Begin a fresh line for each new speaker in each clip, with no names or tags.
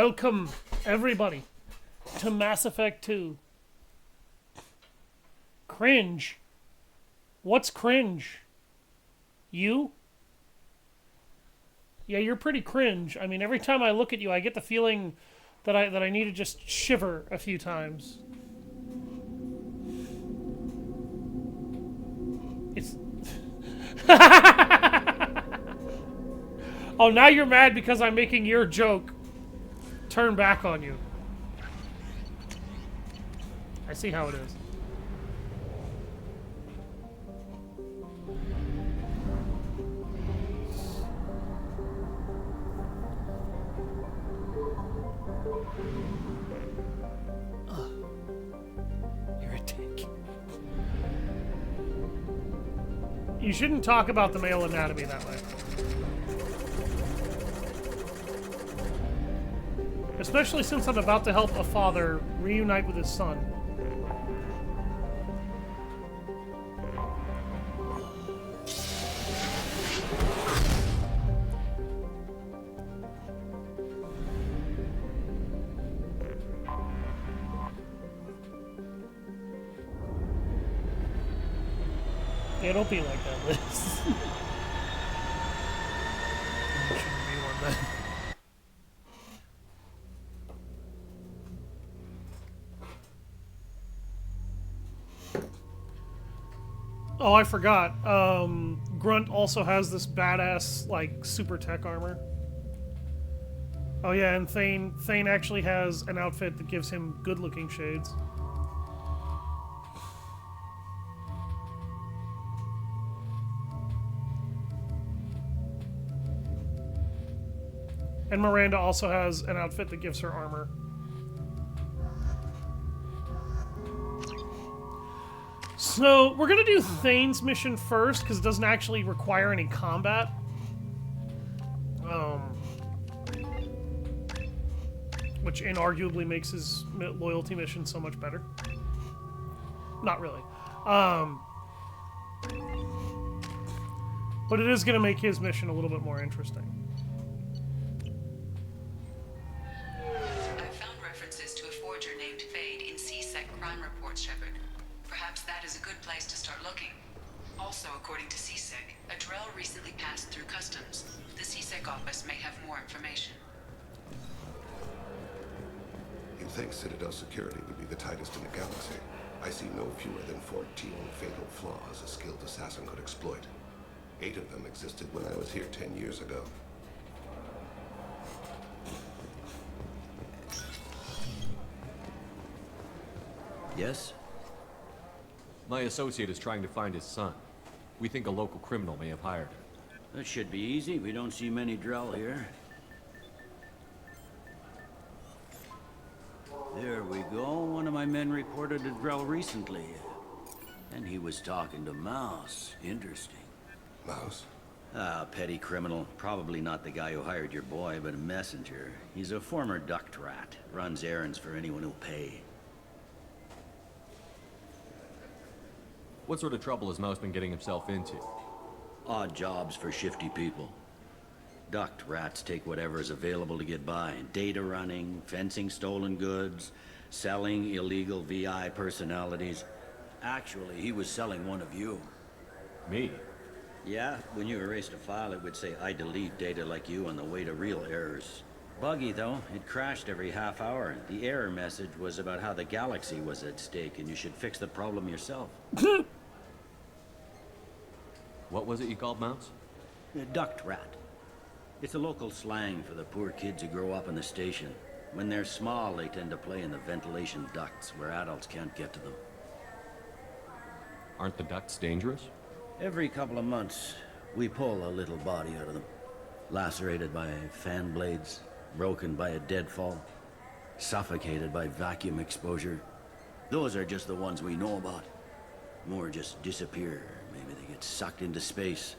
Welcome, everybody, to Mass Effect 2. Cringe. What's cringe? You? Yeah, you're pretty cringe. I mean, every time I look at you, I get the feeling that I need to just shiver a few times. It's... Oh, now you're mad because I'm making your joke turn back on you. I see how it is. You're a dick. You shouldn't talk about the male anatomy that way. Especially since I'm about to help a father reunite with his son. Yeah, don't be like that, Liz. You shouldn't be one then. Oh, I forgot. Grunt also has this badass, like, super tech armor. Oh yeah, and Thane actually has an outfit that gives him good-looking shades. And Miranda also has an outfit that gives her armor. So, we're gonna do Thane's mission first, because it doesn't actually require any combat. Which inarguably makes his loyalty mission so much better. Not really. But it is gonna make his mission a little bit more interesting.
I've found references to a forger named Thane in C-Sec crime reports, Shepard. Perhaps that is a good place to start looking. Also, according to C-Sec, a Drell recently passed through customs. The C-Sec office may have more information.
You think Citadel security would be the tightest in the galaxy? I see no fewer than 14 fatal flaws a skilled assassin could exploit. 8 of them existed when I was here 10 years ago.
Yes?
My associate is trying to find his son. We think a local criminal may have hired him.
That should be easy. We don't see many Drell here. There we go. One of my men reported a Drell recently. And he was talking to Mouse. Interesting.
Mouse?
Ah, petty criminal. Probably not the guy who hired your boy, but a messenger. He's a former duct rat. Runs errands for anyone who'll pay.
What sort of trouble has Mouse been getting himself into?
Odd jobs for shifty people. Duct rats take whatever is available to get by. Data running, fencing stolen goods, selling illegal VI personalities. Actually, he was selling one of you.
Me?
Yeah, when you erased a file, it would say, I delete data like you on the way to real errors. Buggy, though. It crashed every half hour. The error message was about how the galaxy was at stake, and you should fix the problem yourself.
What was it you called Mouse?
A duct rat. It's a local slang for the poor kids who grow up in the station. When they're small, they tend to play in the ventilation ducts where adults can't get to them.
Aren't the ducts dangerous?
Every couple of months, we pull a little body out of them. Lacerated by fan blades, broken by a deadfall, suffocated by vacuum exposure. Those are just the ones we know about. More just disappear. Maybe they get sucked into space.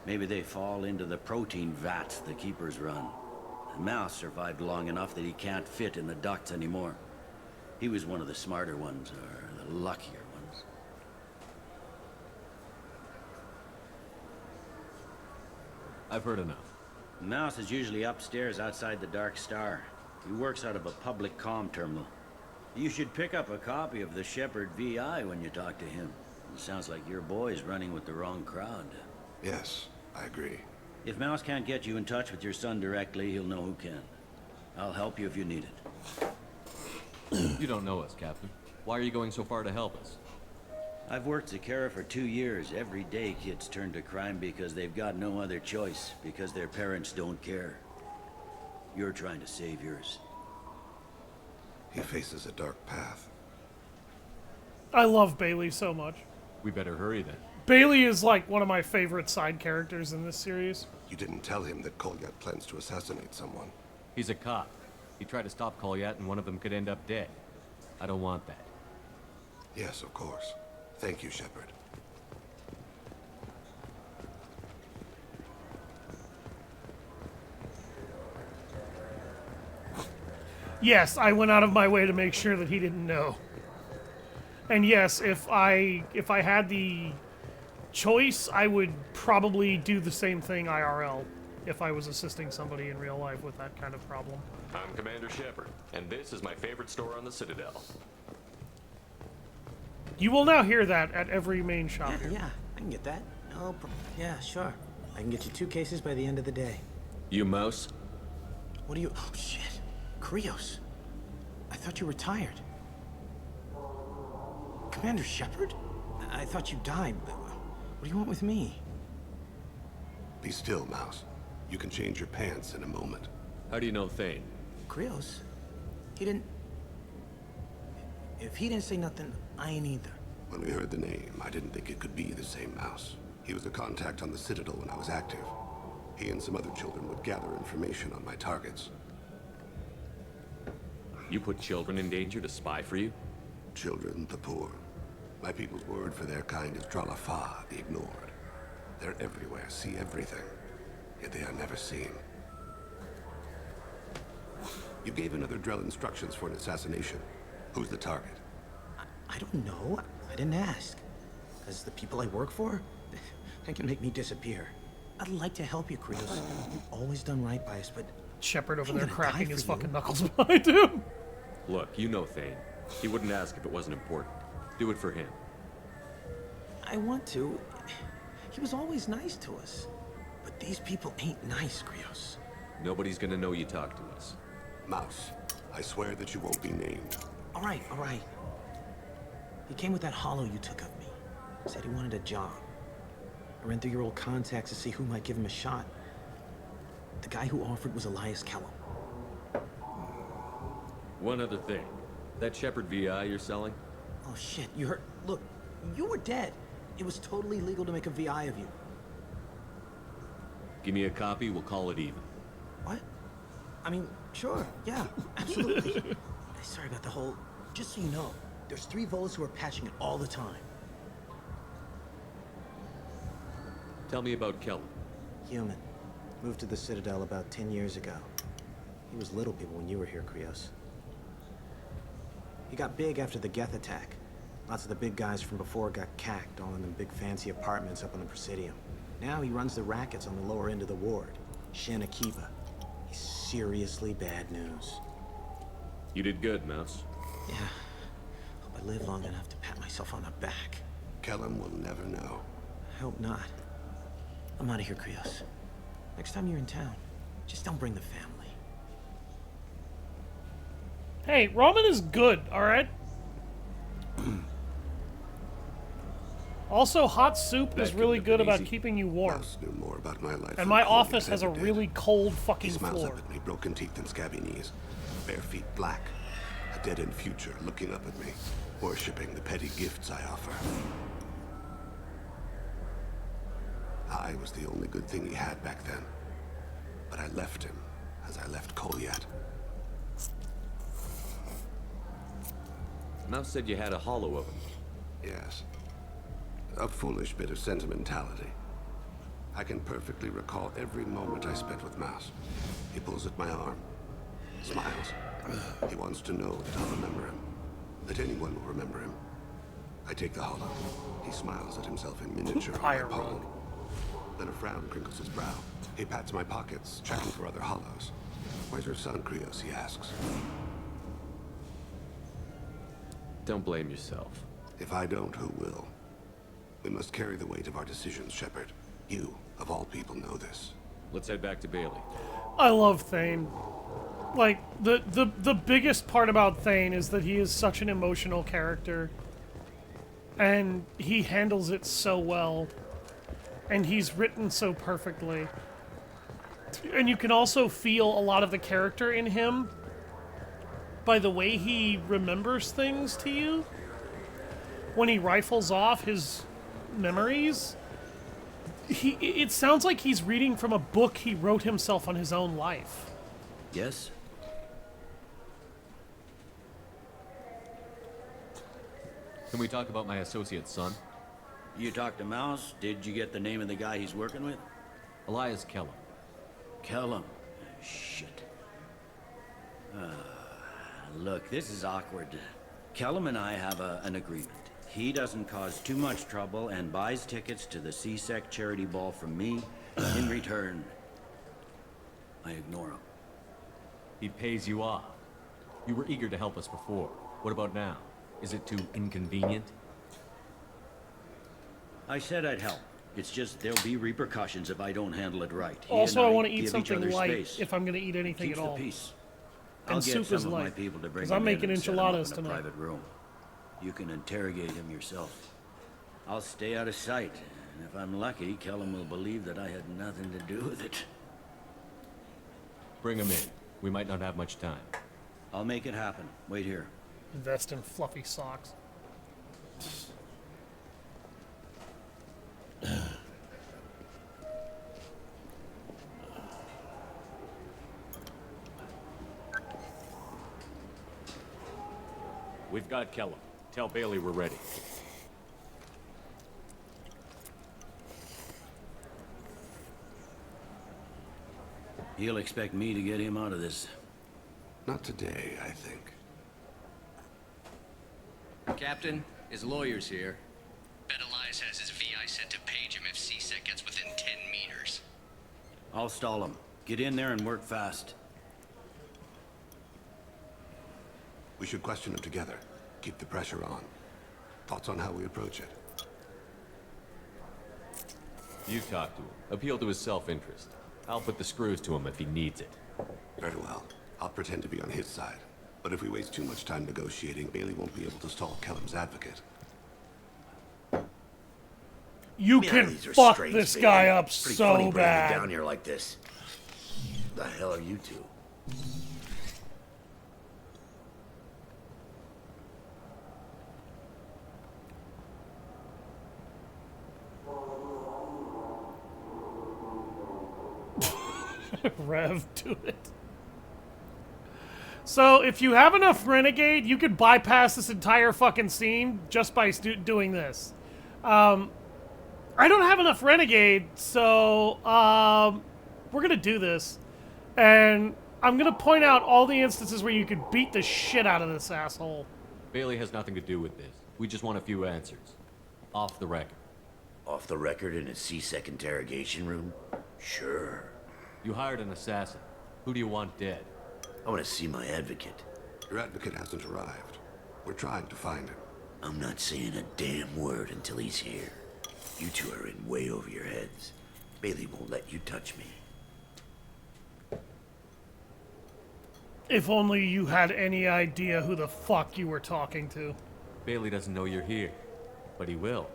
Maybe they fall into the protein vats the keepers run. And Mouse survived long enough that he can't fit in the ducts anymore. He was one of the smarter ones, or the luckier ones.
I've heard enough.
Mouse is usually upstairs outside the Dark Star. He works out of a public comm terminal. You should pick up a copy of the Shepherd VI when you talk to him. It sounds like your boy's running with the wrong crowd.
Yes, I agree.
If Mouse can't get you in touch with your son directly, he'll know who can. I'll help you if you need it.
You don't know us, Captain. Why are you going so far to help us?
I've worked at Kara for 2 years. Every day kids turn to crime because they've got no other choice, because their parents don't care. You're trying to save yours.
He faces a dark path.
I love Bailey so much.
We better hurry then.
Bailey is like one of my favorite side characters in this series.
You didn't tell him that Kolyat plans to assassinate someone.
He's a cop. He tried to stop Kolyat and one of them could end up dead. I don't want that.
Yes, of course. Thank you, Shepard.
Yes, I went out of my way to make sure that he didn't know. And yes, if I had the choice, I would probably do the same thing IRL if I was assisting somebody in real life with that kind of problem.
I'm Commander Shepard, and this is my favorite store on the Citadel.
You will now hear that at every main shop
Yeah,
here.
yeah, I can get that. Yeah, sure. I can get you 2 cases by the end of the day.
You Mouse?
What do you... Oh, shit. Krios. I thought you retired. Commander Shepard? I thought you died. What do you want with me?
Be still, Mouse. You can change your pants in a moment.
How do you know Thane?
Krios? He didn't... If he didn't say nothing, I ain't either.
When we heard the name, I didn't think it could be the same Mouse. He was a contact on the Citadel when I was active. He and some other children would gather information on my targets.
You put children in danger to spy for you?
Children, the poor. My people's word for their kind is Dralafa, the ignored. They're everywhere, see everything, yet they are never seen. You gave another Drell instructions for an assassination. Who's the target?
I don't know. I didn't ask. As the people I work for, they can make me disappear. I'd like to help you, Krios. You've always done right by us, but...
Shepard over
I'm
there
gonna
cracking
die
his
for you.
fucking knuckles behind him.
Look, you know Thane. He wouldn't ask if it wasn't important. Do it for him.
I want to. He was always nice to us. But these people ain't nice, Krios.
Nobody's gonna know you talk to us.
Mouse, I swear that you won't be named.
All right, all right. He came with that hollow you took of me. Said he wanted a job. I ran through your old contacts to see who might give him a shot. The guy who offered was Elias Kellum.
One other thing. That Shepherd VI you're selling?
Oh shit, you heard? Look, you were dead. It was totally legal to make a VI of you.
Give me a copy, we'll call it even.
What? I mean, sure, yeah, absolutely. Sorry about the whole... Just so you know, there's 3 Volas who are patching it all the time.
Tell me about Kellum.
Human. Moved to the Citadel about 10 years ago. He was little people when you were here, Krios. He got big after the Geth attack. Lots of the big guys from before got cacked, all in them big fancy apartments up on the Presidium. Now he runs the rackets on the lower end of the ward. Shin Akiva. He's seriously bad news.
You did good, Mouse.
Yeah. Hope I live long enough to pat myself on the back.
Kellum will never know.
I hope not. I'm out of here, Krios. Next time you're in town, just don't bring the family.
Hey, ramen is good, alright? Also, hot soup is
That
really
couldn't have
good
been
about
easy.
keeping you warm.
Mouse knew more about my life
And
than
my
Kolyat
office has a
ever did.
really cold
He
fucking
smiles
floor.
up at me, broken teeth and scabby knees. Bare feet black. A dead-end future looking up at me, worshipping the petty gifts I offer. I was the only good thing he had back then. But I left him, as I left Kolyat.
Mouse said you had a hollow of him.
Yes. A foolish bit of sentimentality. I can perfectly recall every moment I spent with Mouse. He pulls at my arm, smiles. He wants to know that I'll remember him, that anyone will remember him. I take the hollow. He smiles at himself in miniature on my
Fire
palm.
rug.
Then a frown crinkles his brow. He pats my pockets, checking for other hollows. Where's your son, Krios, he asks.
Don't blame yourself.
If I don't, who will? We must carry the weight of our decisions, Shepard. You, of all people, know this.
Let's head back to Bailey.
I love Thane. Like, the biggest part about Thane is that he is such an emotional character. And he handles it so well. And he's written so perfectly. And you can also feel a lot of the character in him by the way he remembers things to you. When he rifles off his memories, it sounds like he's reading from a book he wrote himself on his own life.
Yes?
Can we talk about my associate's son?
You talked to Mouse? Did you get the name of the guy he's working with?
Elias Kellum.
Kellum. Shit. Look, this is awkward. Kellum and I have an agreement. He doesn't cause too much trouble and buys tickets to the C-Sec charity ball from me. In return, I ignore him.
He pays you off. You were eager to help us before. What about now? Is it too inconvenient?
I said I'd help. It's just there'll be repercussions if I don't handle it right. He
Also,
and
I want to
give
eat
each
something
other
light
space.
if I'm going to eat anything
Keeps
at all.
the peace.
And
I'll get
soup
some
is
of my
light,
people to bring
'cause I'm
him in
making
and set him
enchiladas
up in a
tonight.
private room. You can interrogate him yourself. I'll stay out of sight, and if I'm lucky, Kellum will believe that I had nothing to do with it.
Bring him in. We might not have much time.
I'll make it happen. Wait here.
Invest in fluffy socks.
We've got Kellum. Tell Bailey we're ready.
He'll expect me to get him out of this.
Not today, I think.
Captain, his lawyer's here. Bet Elias has his VI set to page him if C-Sec gets within 10 meters.
I'll stall him. Get in there and work fast.
We should question him together. Keep the pressure on. Thoughts on how we approach it?
You talk to him. Appeal to his self-interest. I'll put the screws to him if he needs it.
Very well. I'll pretend to be on his side. But if we waste too much time negotiating, Bailey won't be able to stall Kellum's advocate.
You
Yeah,
can
these are
fuck
strange,
this
Bailey.
guy up
Pretty
so
funny bringing it
bad.
down here like this. The hell are you two?
Rev to it. So, if you have enough Renegade, you could bypass this entire fucking scene just by doing this. I don't have enough Renegade, so we're gonna do this. And I'm gonna point out all the instances where you could beat the shit out of this asshole.
Bailey has nothing to do with this. We just want a few answers. Off the record.
Off the record in a C-Sec interrogation room? Sure.
You hired an assassin. Who do you want dead?
I want to see my advocate.
Your advocate hasn't arrived. We're trying to find him.
I'm not saying a damn word until he's here. You two are in way over your heads. Bailey won't let you touch me.
If only you had any idea who the fuck you were talking to.
Bailey doesn't know you're here. But he will.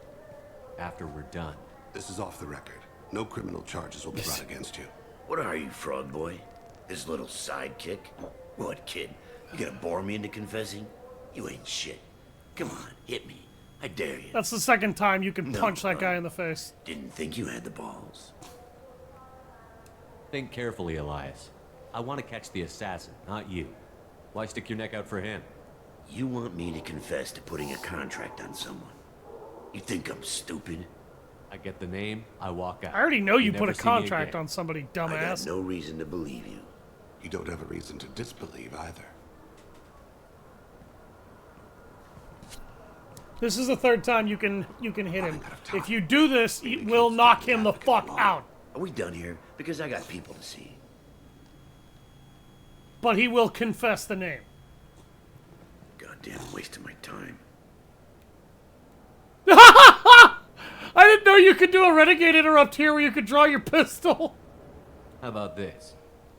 After we're done.
This is off the record. No criminal charges will be brought against you.
What are you, frog boy? His little sidekick? What, kid? You gonna bore me into confessing? You ain't shit. Come on, hit me. I dare you.
That's the second time you can
No,
punch that guy in the face.
Didn't think you had the balls.
Think carefully, Elias. I want to catch the assassin, not you. Why stick your neck out for him?
You want me to confess to putting a contract on someone? You think I'm stupid?
I get the name, I walk out.
I already know you put
never
a
see me
contract
again.
on somebody,
I got
dumbass.
no reason to believe you.
You don't have a reason to disbelieve either.
This is the third time you can hit him. If you do this, it will knock him the fuck out.
Are we done here? Because I got people to see.
But he will confess the name.
Goddamn waste of my time.
I didn't know you could do a Renegade interrupt here where you could draw your pistol.
How about this?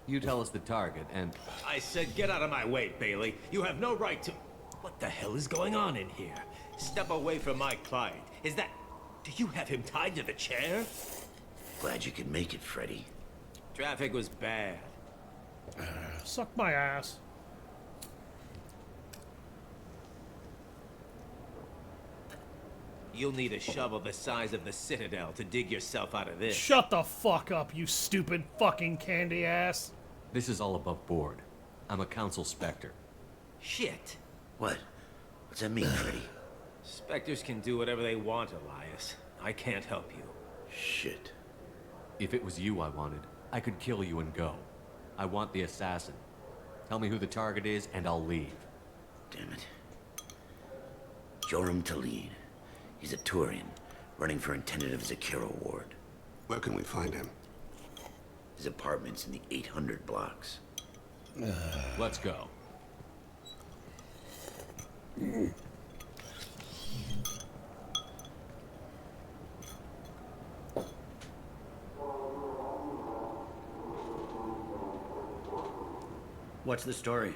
You tell us the target, and...
I said get out of my way, Bailey. You have no right to... What the hell is going on in here? Step away from my client. Is that... Do you have him tied to the chair?
Glad you could make it, Freddy.
Traffic was bad.
Suck my ass.
You'll need a shovel the size of the Citadel to dig yourself out of this.
Shut the fuck up, you stupid fucking candy ass.
This is all above board. I'm a council specter.
Shit.
What? What's that mean, Freddy?
Spectres can do whatever they want, Elias. I can't help you.
Shit.
If it was you I wanted, I could kill you and go. I want the assassin. Tell me who the target is, and I'll leave.
Damn it. Joram Talene. He's a Turian, running for intendant of Zakira Ward.
Where can we find him?
His apartment's in the 800 blocks.
Let's go.
What's the story?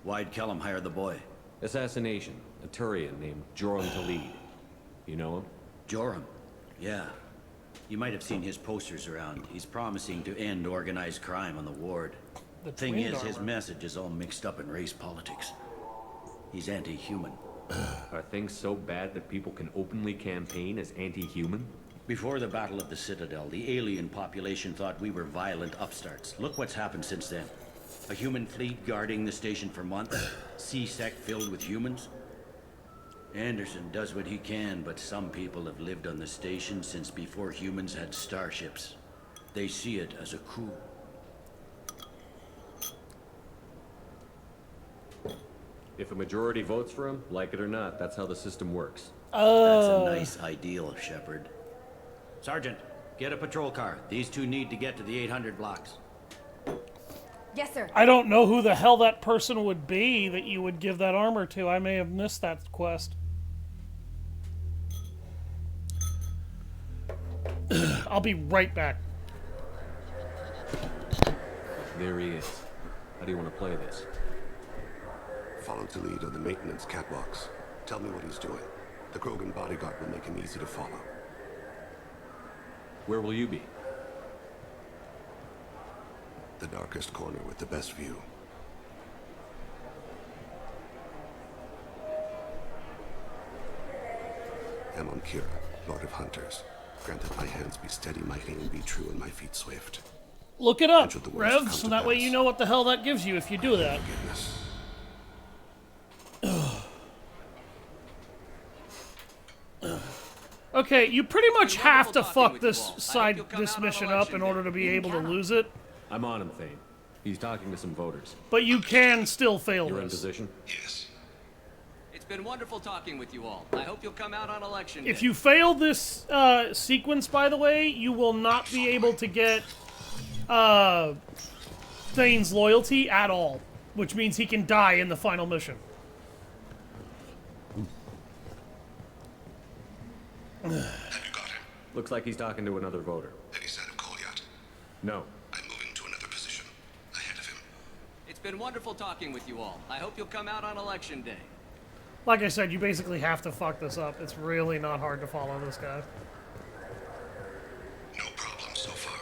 Why'd Kellum hire the boy?
Assassination. A Turian named Joram Talene. You know him?
Joram? Yeah. You might have seen his posters around. He's promising to end organized crime on the ward.
The
Thing
twin
is, his
armor.
message is all mixed up in race politics. He's anti-human.
Are things so bad that people can openly campaign as anti-human?
Before the Battle of the Citadel, the alien population thought we were violent upstarts. Look what's happened since then. A human fleet guarding the station for months. C-Sec filled with humans. Anderson does what he can, but some people have lived on the station since before humans had starships. They see it as a coup.
If a majority votes for him, like it or not, that's how the system works.
That's a nice ideal, Shepard. Sergeant, get a patrol car. These two need to get to the 800 blocks.
Yes, sir.
I don't know who the hell that person would be that you would give that armor to. I may have missed that quest. I'll be right back.
There he is. How do you want to play this?
Follow to lead on the maintenance catwalks. Tell me what he's doing. The Krogan bodyguard will make him easy to follow.
Where will you be?
The darkest corner with the best view. Amon Kira, Lord of Hunters. Grant that my hands be steady, my aim be true, and my feet swift.
Look it up,
And should the worst come
Rev, so
to
that way
pass,
you know what the hell that gives you if you do that.
Forgiveness.
Okay, you pretty much have to
talking
fuck
with you
this
all. I
side,
hope you'll come
this
out on
mission up
election
in
day.
order to be able to lose it,
I'm on him, Thane. He's talking to some voters.
but you can still fail
You're in
this.
position?
Yes.
It's been wonderful talking with you all. I hope you'll come out on election
If
day.
you fail this sequence, by the way, you will not be able to get Thane's loyalty at all, which means he can die in the final mission.
Have you got him?
Looks like he's talking to another voter.
Any sign of Cole yet?
No.
I'm moving to another position. Ahead of him.
It's been wonderful talking with you all. I hope you'll come out on election day.
Like I said, you basically have to fuck this up. It's really not hard to follow this guy.
No problem so far.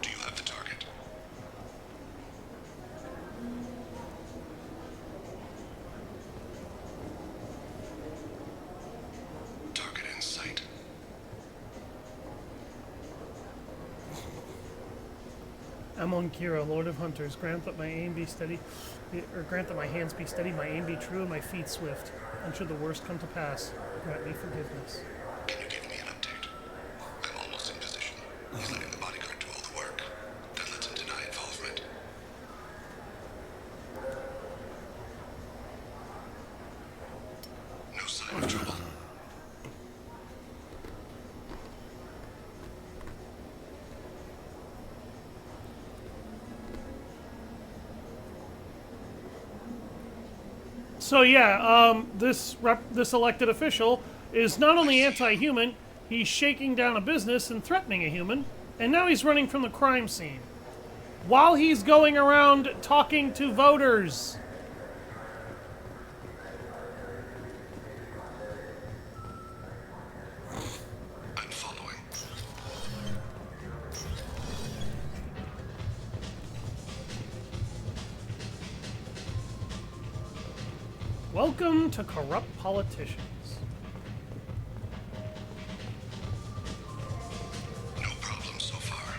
Do you have the target? Target in sight.
Amon Kira, Lord of Hunters, grant that my aim be steady, or grant that my hands be steady, my aim be true, and my feet swift. And should the worst come to pass, grant me forgiveness.
Can you give me an update? I'm almost in position. He's letting the bodyguard do all the work. Then
So yeah, this elected official is not only anti-human, he's shaking down a business and threatening a human, and now he's running from the crime scene while he's going around talking to voters.
I'm following.
Welcome to Corrupt Politicians.
No problem so far.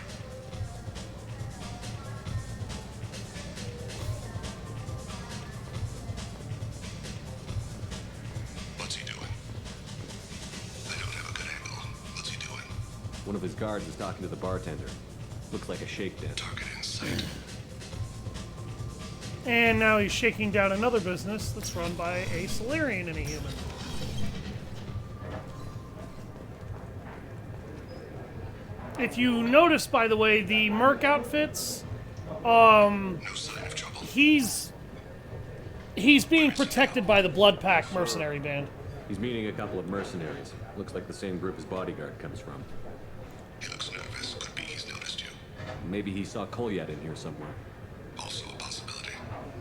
What's he doing? I don't have a good angle. What's he doing?
One of his guards is talking to the bartender. Looks like a shakedown.
Target in sight.
And now he's shaking down another business that's run by a Solarian and a human. If you notice, by the way, the Merc outfits,
No sign of trouble.
he's being protected by the Blood Pack mercenary band.
He's meeting a couple of mercenaries. Looks like the same group his bodyguard comes from.
He looks nervous. Could be he's noticed you.
Maybe he saw Kolyat in here somewhere.
Also a possibility.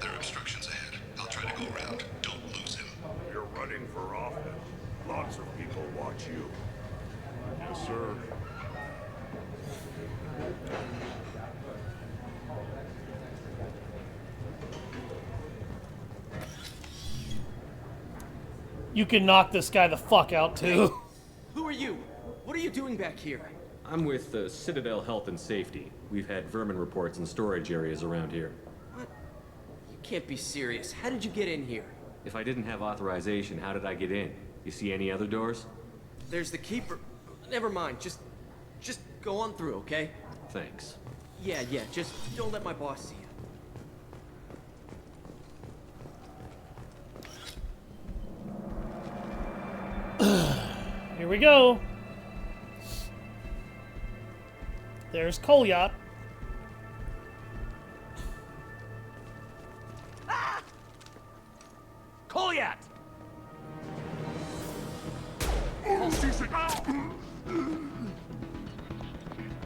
There are obstructions ahead. I'll try to go around. Don't lose him.
You're running for office. Lots of people watch you. Yes, sir.
You can knock this guy the fuck out, too.
Who are you? What are you doing back here?
I'm with the Citadel Health and Safety. We've had vermin reports in storage areas around here.
What? You can't be serious. How did you get in here?
If I didn't have authorization, how did I get in? You see any other doors?
There's the keeper. Never mind. Just go on through, okay?
Thanks.
Yeah, just don't let my boss see you.
Here we go. There's Kolyat.
Kolyat!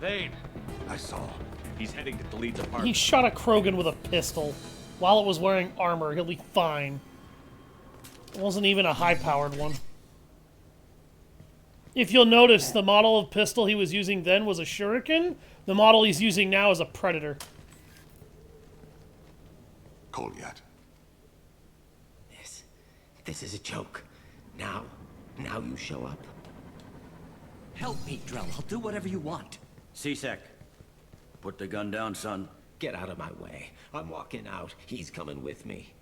Thane,
I saw.
he's heading to the lead's apartment.
He shot a Krogan with a pistol while it was wearing armor. He'll be fine. It wasn't even a high-powered one. If you'll notice, the model of pistol he was using then was a Shuriken. The model he's using now is a Predator.
Kolyat.
This is a joke. Now you show up.
Help me, Drell. I'll do whatever you want.
C-Sec, put the gun down, son.
Get out of my way. I'm walking out. He's coming with me.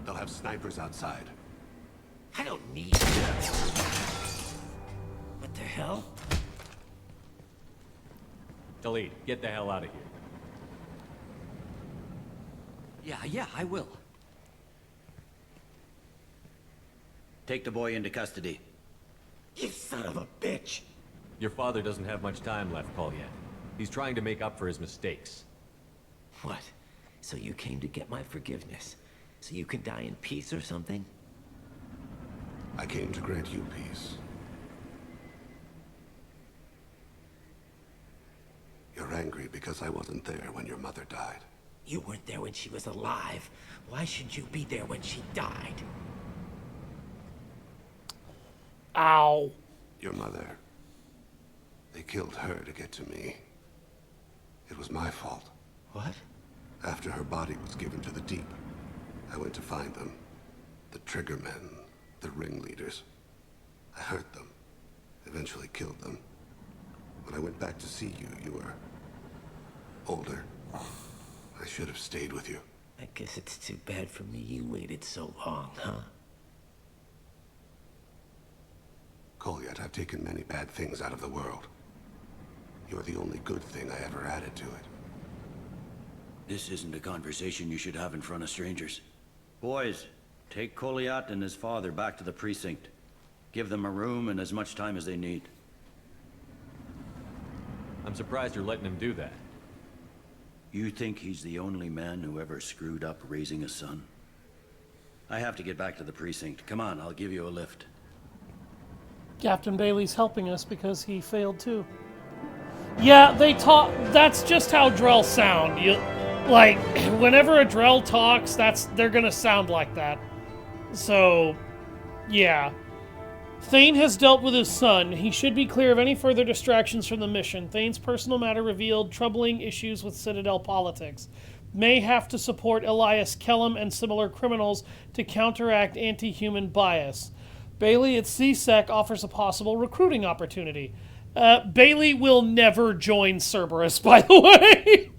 They'll have snipers outside.
I don't need that. What the hell?
Delete. Get the hell out of here.
Yeah, I will.
Take the boy into custody.
You son of a bitch!
Your father doesn't have much time left, Kolyat. He's trying to make up for his mistakes.
What? So you came to get my forgiveness? So you can die in peace or something?
I came to grant you peace. You're angry because I wasn't there when your mother died.
You weren't there when she was alive. Why should you be there when she died?
Ow.
Your mother. They killed her to get to me. It was my fault.
What?
After her body was given to the deep, I went to find them. The triggermen, the ringleaders. I hurt them. Eventually killed them. When I went back to see you, you were older. I should have stayed with you.
I guess it's too bad for me you waited so long, huh?
Kolyat, I've taken many bad things out of the world. You're the only good thing I ever added to it.
This isn't a conversation you should have in front of strangers. Boys, take Kolyat and his father back to the precinct. Give them a room and as much time as they need.
I'm surprised you're letting him do that.
You think he's the only man who ever screwed up raising a son? I have to get back to the precinct. Come on, I'll give you a lift.
Captain Bailey's helping us because he failed too. Yeah, they talk. That's just how Drell sound. Like, whenever a Drell talks, they're gonna sound like that. So, yeah. Thane has dealt with his son. He should be clear of any further distractions from the mission. Thane's personal matter revealed troubling issues with Citadel politics. May have to support Elias Kellum and similar criminals to counteract anti-human bias. Bailey at CSEC offers a possible recruiting opportunity. Bailey will never join Cerberus, by the way.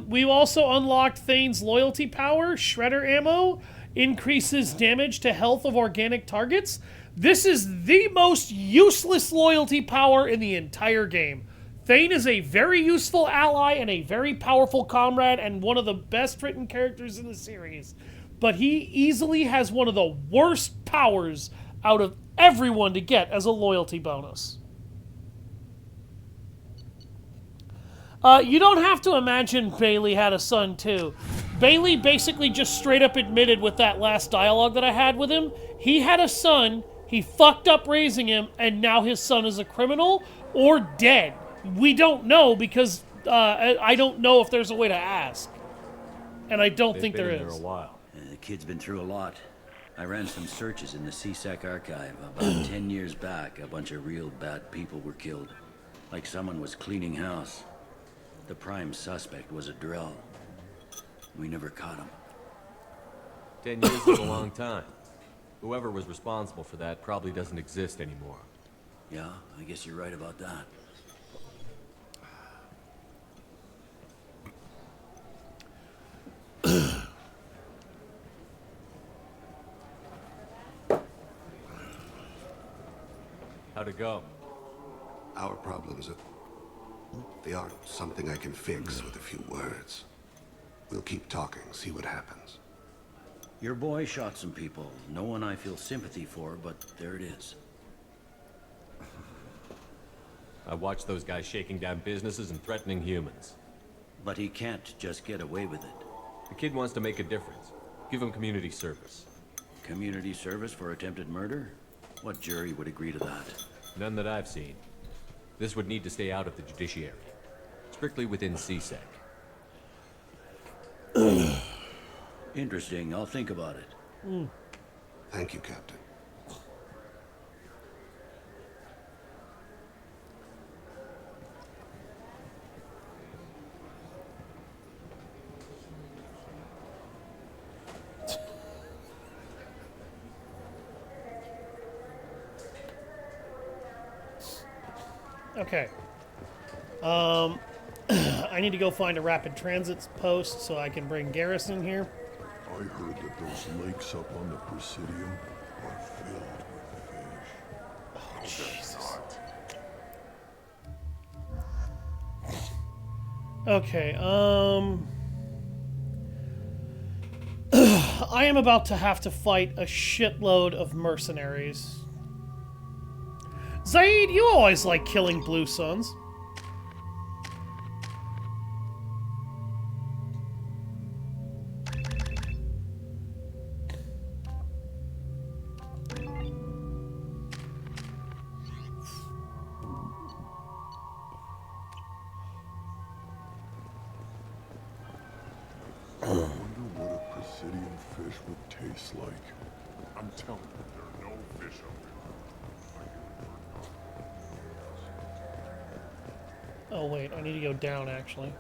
We've also unlocked Thane's loyalty power, Shredder ammo, increases damage to health of organic targets. This is the most useless loyalty power in the entire game. Thane is a very useful ally and a very powerful comrade and one of the best written characters in the series. But he easily has one of the worst powers out of everyone to get as a loyalty bonus. You don't have to imagine Bailey had a son too. Bailey basically just straight up admitted with that last dialogue that I had with him, he had a son, he fucked up raising him, and now his son is a criminal or dead. We don't know because I don't know if there's a way to ask. And I don't think there is.
There a while. The kid's been through a lot. I ran some searches in the CSEC archive. About 10 years back, a bunch of real bad people were killed. Like someone was cleaning house. The prime suspect was a Drell. We never caught him.
10 years is a long time. Whoever was responsible for that probably doesn't exist anymore.
Yeah, I guess you're right about that.
How'd it go?
Our problems, they aren't something I can fix with a few words. We'll keep talking, see what happens.
Your boy shot some people. No one I feel sympathy for, but there it is.
I watched those guys shaking down businesses and threatening humans.
But he can't just get away with it.
The kid wants to make a difference. Give him community service.
Community service for attempted murder? What jury would agree to that?
None that I've seen. This would need to stay out of the judiciary. Strictly within CSEC.
Interesting. I'll think about it.
Thank you, Captain.
Okay. I need to go find a rapid transit post so I can bring Garrus in here.
I heard that those lakes up on the Presidium are filled with fish.
Oh, Jesus. Okay, I am about to have to fight a shitload of mercenaries. Zaid, you always like killing Blue Suns.
I wonder what a Presidium fish would taste like. I'm telling you, there are no fish up there.
Oh wait, I need to go down actually.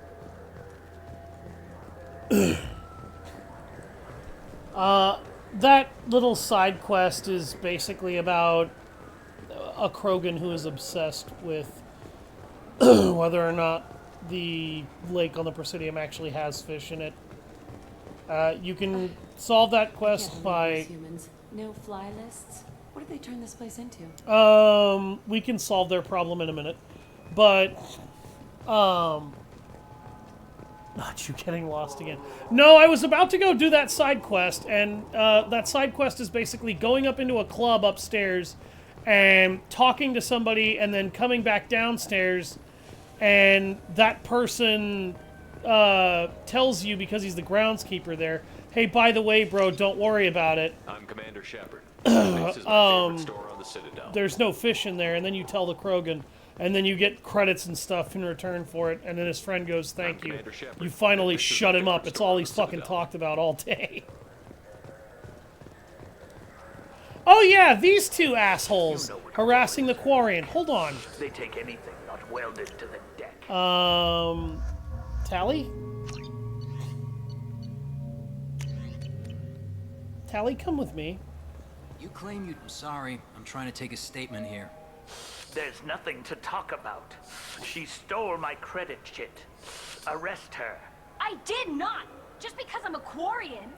That little side quest is basically about a Krogan who is obsessed with whether or not the lake on the Presidium actually has fish in it. You can solve that quest by...
Humans. No fly lists? What did they turn this place into?
We can solve their problem in a minute. But, not you getting lost again. No, I was about to go do that side quest, and that side quest is basically going up into a club upstairs and talking to somebody and then coming back downstairs and that person tells you, because he's the groundskeeper there, hey, by the way, bro, don't worry about it.
I'm Commander Shepard. This is my favorite store on the Citadel.
There's no fish in there, and then you tell the Krogan, and then you get credits and stuff in return for it, and then his friend goes, thank you. You finally shut him up. It's all he's fucking talked about all day. Oh yeah, these two assholes harassing the Quarian. Hold on.
They take anything not welded to the deck.
Tally? Tally, come with me.
You claim you... Sorry, I'm trying to take a statement here.
There's nothing to talk about. She stole my credit chit. Arrest her.
I did not! Just because I'm a Quarian.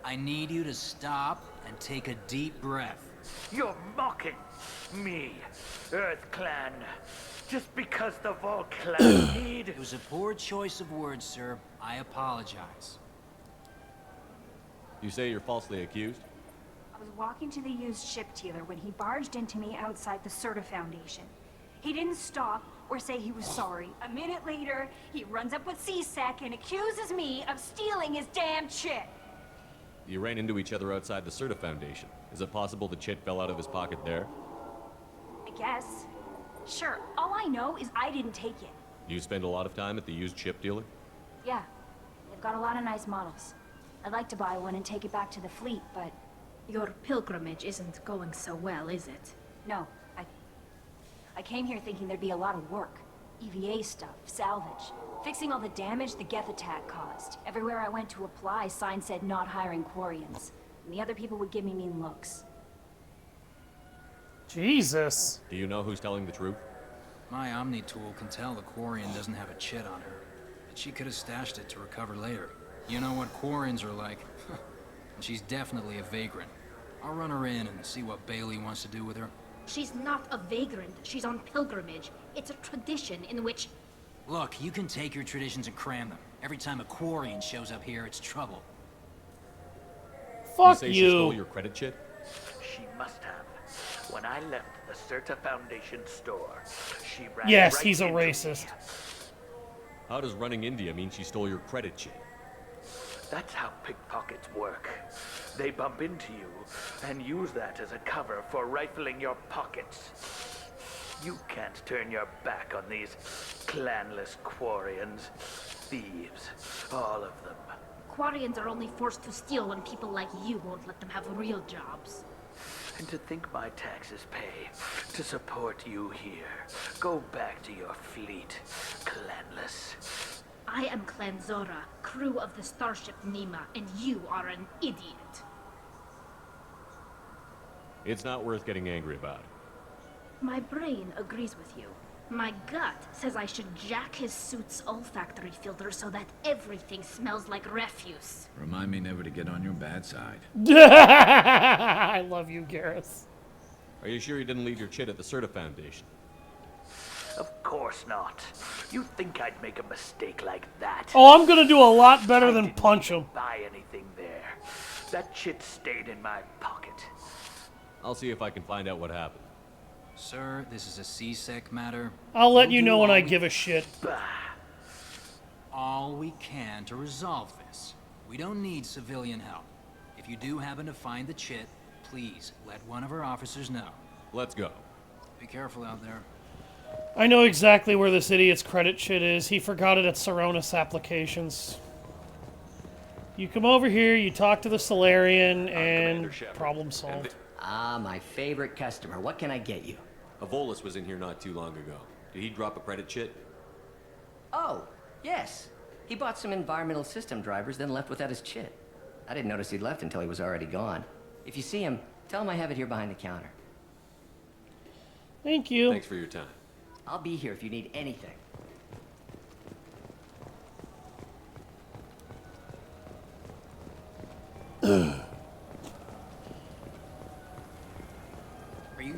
I need you to stop and take a deep breath.
You're mocking me, Earth Clan. Just because the Vol Clan need...
It was a poor choice of words, sir. I apologize.
You say you're falsely accused?
I was walking to the used ship dealer when he barged into me outside the Serta Foundation. He didn't stop or say he was sorry. A minute later, he runs up with CSEC and accuses me of stealing his damn chit.
You ran into each other outside the Serta Foundation. Is it possible the chit fell out of his pocket there?
I guess. Sure, all I know is I didn't take it.
You spend a lot of time at the used ship dealer?
Yeah, they've got a lot of nice models. I'd like to buy one and take it back to the fleet, but...
Your pilgrimage isn't going so well, is it?
No, I came here thinking there'd be a lot of work. EVA stuff, salvage, fixing all the damage the Geth attack caused. Everywhere I went to apply, signs said not hiring Quarians. And the other people would give me mean looks.
Jesus.
Do you know who's telling the truth?
My Omni tool can tell the Quarian doesn't have a chit on her, but she could have stashed it to recover later. You know what Quarians are like. And she's definitely a vagrant. I'll run her in and see what Bailey wants to do with her.
She's not a vagrant. She's on pilgrimage. It's a tradition in which...
Look, you can take your traditions and cram them. Every time a Quarian shows up here, it's trouble.
Fuck
you. Say she stole your credit chit?
She must have. When I left the Serta Foundation store, she ran
Yes,
right
he's a
into
racist.
me.
How does running India mean she stole your credit chit?
That's how pickpockets work. They bump into you and use that as a cover for rifling your pockets. You can't turn your back on these clanless Quarians. Thieves, all of them.
Quarians are only forced to steal when people like you won't let them have real jobs.
And to think my taxes pay to support you here. Go back to your fleet, clanless.
I am Clan Zora, crew of the starship Nima, and you are an idiot.
It's not worth getting angry about.
My brain agrees with you. My gut says I should jack his suit's olfactory filter so that everything smells like refuse.
Remind me never to get on your bad side.
I love you, Garrus.
Are you sure you didn't leave your chit at the Serta Foundation?
Of course not. You think I'd make a mistake like that?
Oh, I'm gonna do a lot better than punch him.
Buy anything there. That shit stayed in my pocket.
I'll see if I can find out what happened.
Sir, this is a CSEC matter.
I'll let you know when I give a shit.
All we can to resolve this. We don't need civilian help. If you do happen to find the chit, please let one of our officers know.
Let's go.
Be careful out there.
I know exactly where this idiot's credit shit is. He forgot it at Saronis Applications. You come over here, you talk to the Solarian, and problem solved.
Ah, my favorite customer. What can I get you?
Avolis was in here not too long ago. Did he drop a credit chit?
Oh, yes. He bought some environmental system drivers, then left without his chit. I didn't notice he'd left until he was already gone. If you see him, tell him I have it here behind the counter.
Thank you.
Thanks for your time.
I'll be here if you need anything.
Are you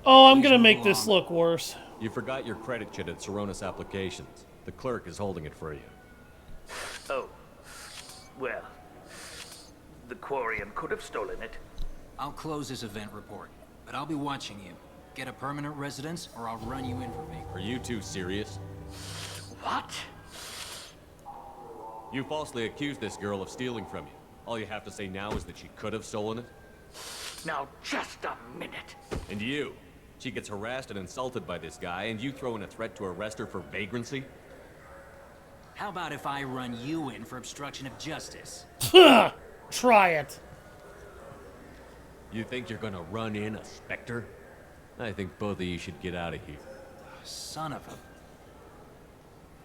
Oh, I'm gonna make this look worse.
You forgot your credit chit at Saronis Applications. The clerk is holding it for you.
Oh. Well. The Quarian could have stolen it.
I'll close this event report, but I'll be watching you. Get a permanent residence, or I'll run you in for vagrant.
Are you two serious?
What?
You falsely accused this girl of stealing from you. All you have to say now is that she could have stolen it?
Now, just a minute.
And you? She gets harassed and insulted by this guy, and you throw in a threat to arrest her for vagrancy?
How about if I run you in for obstruction of justice?
Try it.
You think you're gonna run in a Spectre? I think both of you should get out of here.
Son of a...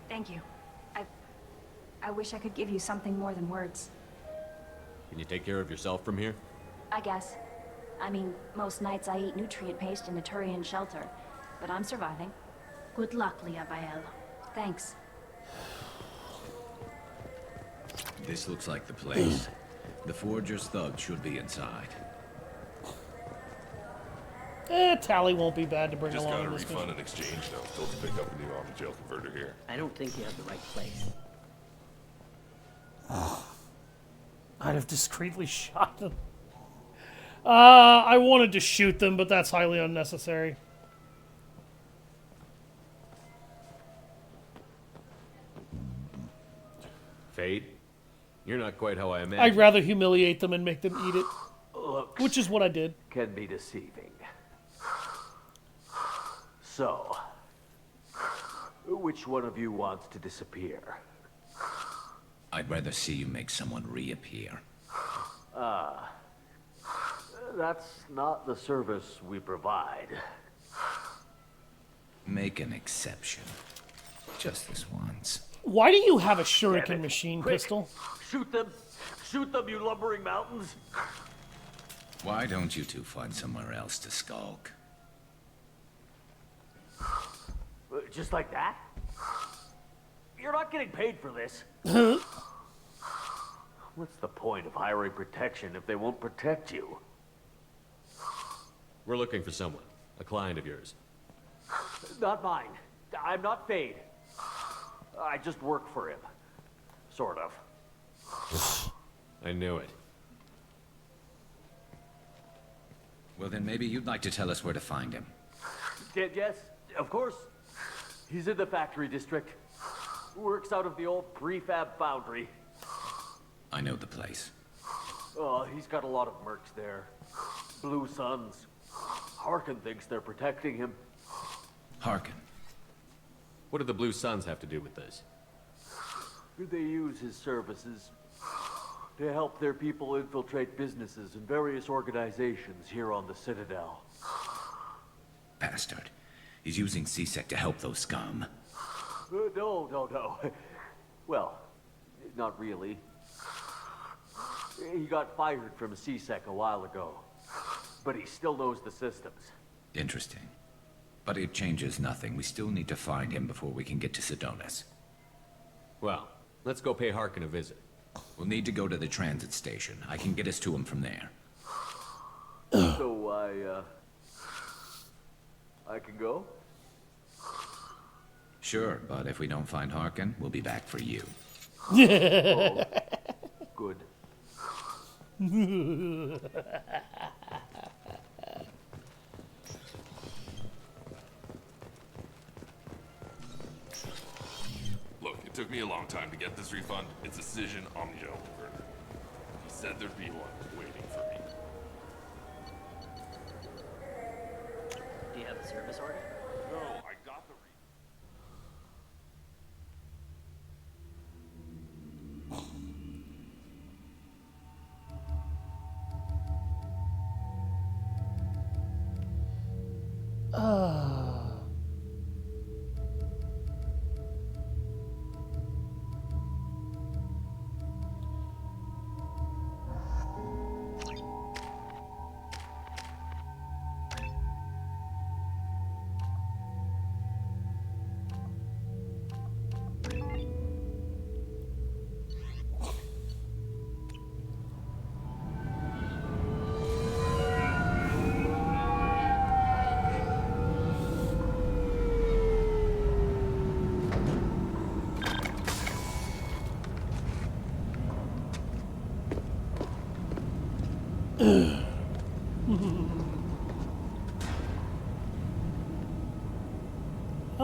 Thank you. I wish I could give you something more than words.
Can you take care of yourself from here?
I guess. I mean, most nights I eat nutrient paste in a Turian shelter, but I'm surviving.
Good luck, Liabael.
Thanks.
This looks like the place. The Forger's thug should be inside.
Tally won't be bad to bring
Just
along
got a
in this
refund
mission.
and exchange note. Told to pick up a new jail converter here.
I don't think you have the right place.
I'd have discreetly shot them. I wanted to shoot them, but that's highly unnecessary.
Fade? You're not quite how I imagined.
I'd rather humiliate them and make them eat it.
Looks
Which is what I did.
can be deceiving. So, which one of you wants to disappear?
I'd rather see you make someone reappear.
That's not the service we provide.
Make an exception. Just this once.
Why do you have a shuriken
Damn it.
machine
Quick,
pistol?
Shoot them! Shoot them, you lumbering mountains!
Why don't you two find somewhere else to skulk?
Just like that? You're not getting paid for this. What's the point of hiring protection if they won't protect you?
We're looking for someone. A client of yours.
Not mine. I'm not Fade. I just work for him. Sort of.
I knew it.
Well, then maybe you'd like to tell us where to find him.
Yes, of course. He's in the factory district. Works out of the old prefab foundry.
I know the place.
Oh, he's got a lot of mercs there. Blue Suns. Harkin thinks they're protecting him.
Harkin.
What do the Blue Suns have to do with this?
They use his services to help their people infiltrate businesses and various organizations here on the Citadel.
Bastard. He's using CSEC to help those scum.
No. Well, not really. He got fired from CSEC a while ago, but he still knows the systems.
Interesting. But it changes nothing. We still need to find him before we can get to Sedonis.
Well, let's go pay Harkin a visit.
We'll need to go to the transit station. I can get us to him from there.
So I can go?
Sure, but if we don't find Harkin, we'll be back for you.
Oh, good.
Look, it took me a long time to get this refund. It's a Cision Omnigel converter. He said there'd be one waiting for me.
Do you have a service order?
No, I got the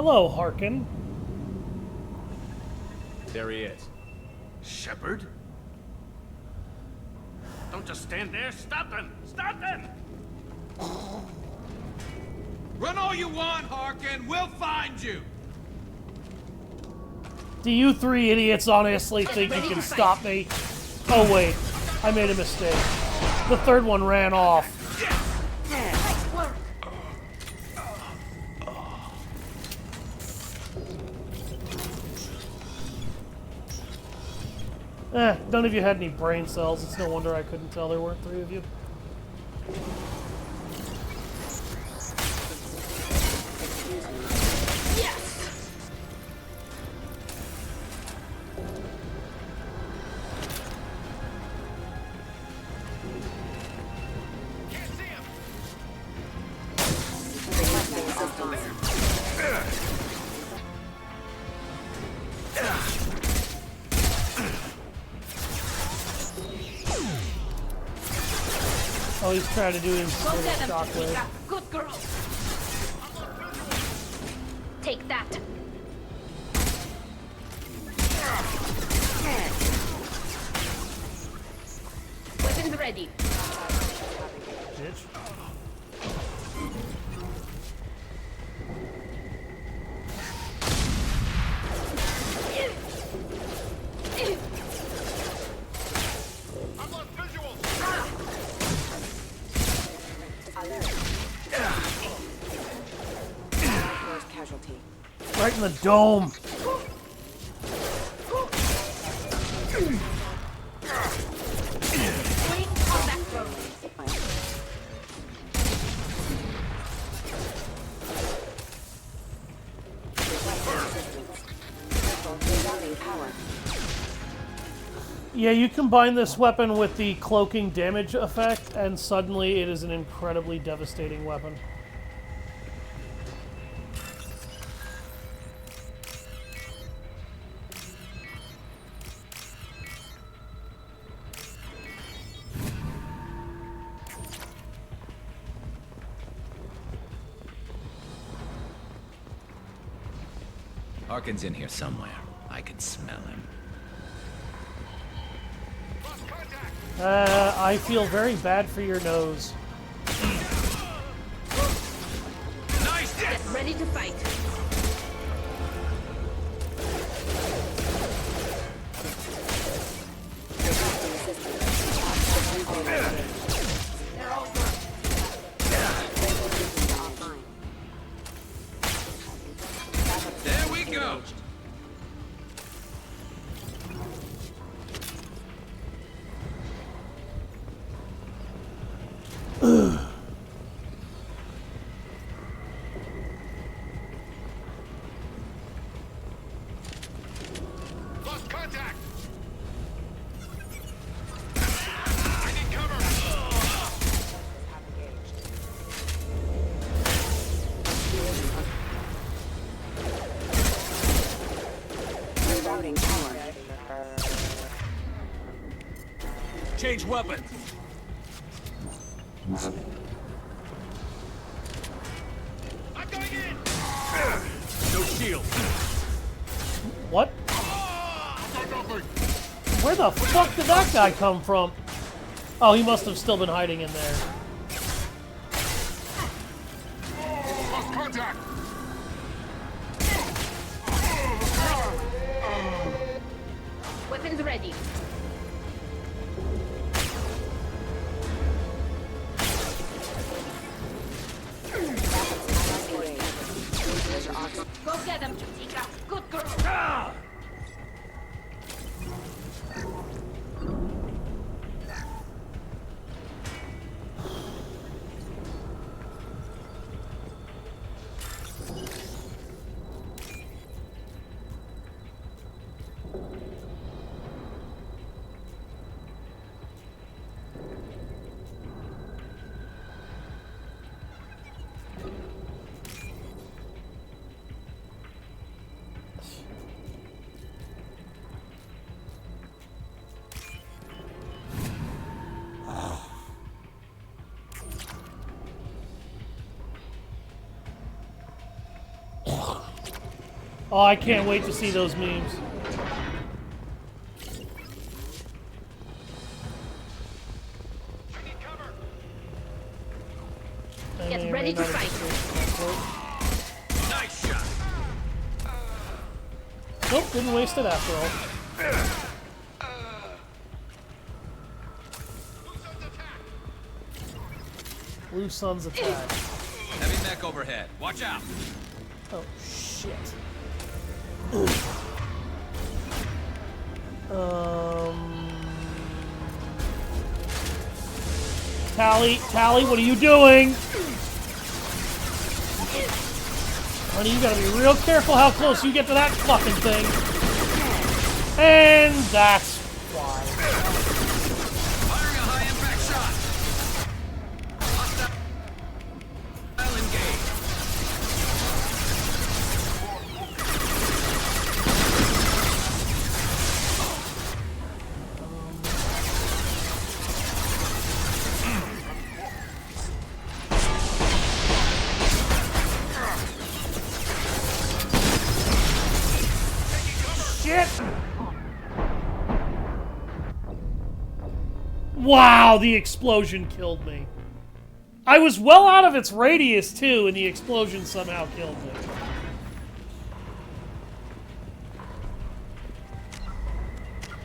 Hello, Harkin.
There he is.
Shepard? Don't just stand there. Stop them! Stop them!
Run all you want, Harkin. We'll find you.
Do you three idiots honestly think you can stop me? Oh wait, I made a mistake. The third one ran off. None of you had any brain cells. It's no wonder I couldn't tell there weren't three of you. Oh, he's trying to do his shockwave.
Good girl. Take that. Weapons ready.
Bitch. Right in the dome. Yeah, you combine this weapon with the cloaking damage effect, and suddenly it is an incredibly devastating weapon.
Harkin's in here somewhere. I can smell him.
I feel very bad for your nose.
Nice. Get ready to fight.
There we go.
Lost contact! I need cover!
Rerouting power.
Change weapon.
I'm going in!
No shield.
What? Where the fuck did that guy come from? Oh, he must have still been hiding in there.
Lost contact!
Weapons ready. Go get him, Chica. Good girl.
Oh, I can't wait to see those memes.
Get ready to fight.
Nice shot.
Nope, didn't waste it after all. Blue Sun's attack.
Heavy mech overhead. Watch out.
Oh, shit. Tally, what are you doing? Honey, you gotta be real careful how close you get to that fucking thing. And that's why.
Firing a high impact shot. Hostile engage.
Shit! Wow, the explosion killed me. I was well out of its radius, too, and the explosion somehow killed me.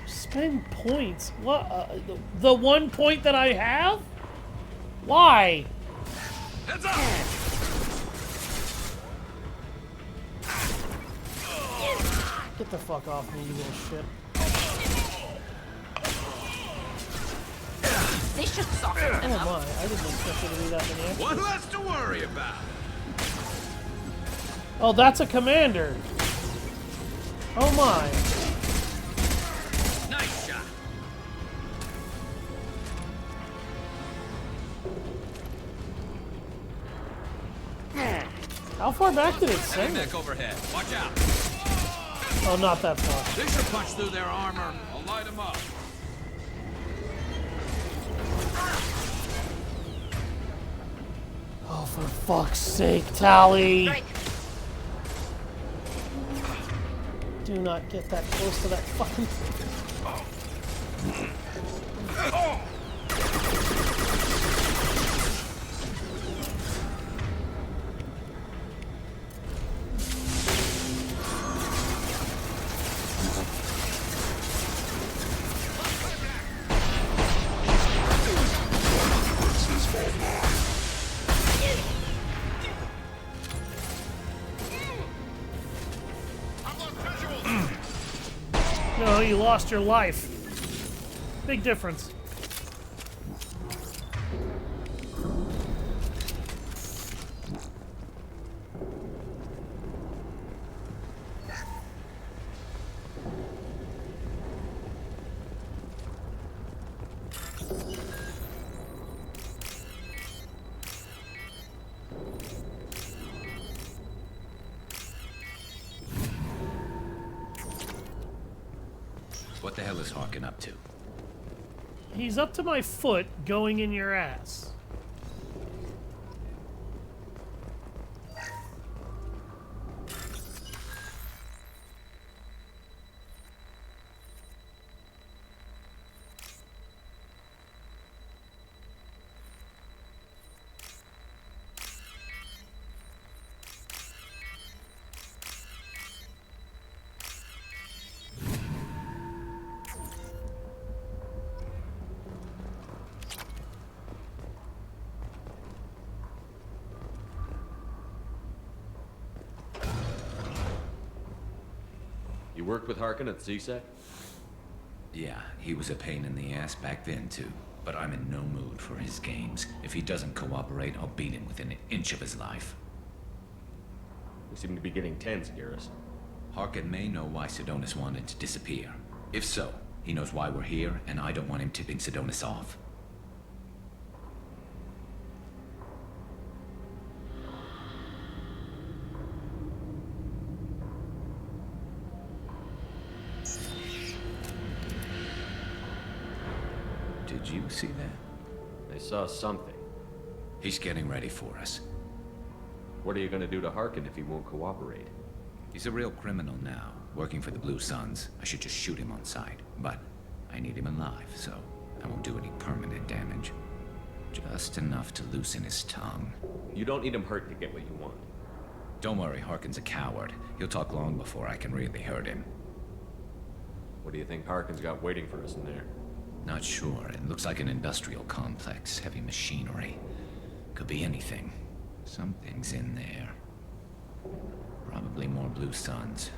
Spend points? What? The 1 point that I have? Why?
Heads up!
Get the fuck off me, you little shit.
They should soften them
Oh
up.
my, I didn't expect there to be that many extras.
One less to worry about.
Oh, that's a commander. Oh my.
Nice shot.
How far back did it
Heavy
send me?
mech overhead. Watch out.
Oh, not that far.
They should punch through their armor. I'll light them up.
Oh, for fuck's sake, Tally!
Right.
Do not get that close to that fucking... No, you lost your life. Big difference.
What the hell is Harkin up to?
He's up to my foot going in your ass.
You worked with Harkin at CSEC?
Yeah, he was a pain in the ass back then too. But I'm in no mood for his games. If he doesn't cooperate, I'll beat him within an inch of his life.
We seem to be getting tense, Garrus.
Harkin may know why Sidonis wanted to disappear. If so, he knows why we're here, and I don't want him tipping Sidonis off. Did you see that?
I saw something.
He's getting ready for us.
What are you going to do to Harkin if he won't cooperate?
He's a real criminal now, working for the Blue Suns. I should just shoot him on sight, but I need him alive, so I won't do any permanent damage. Just enough to loosen his tongue.
You don't need him hurt to get what you want.
Don't worry, Harkin's a coward. He'll talk long before I can really hurt him.
What do you think Harkin's got waiting for us in there?
Not sure. It looks like an industrial complex, heavy machinery. Could be anything. Something's in there. Probably more Blue Suns.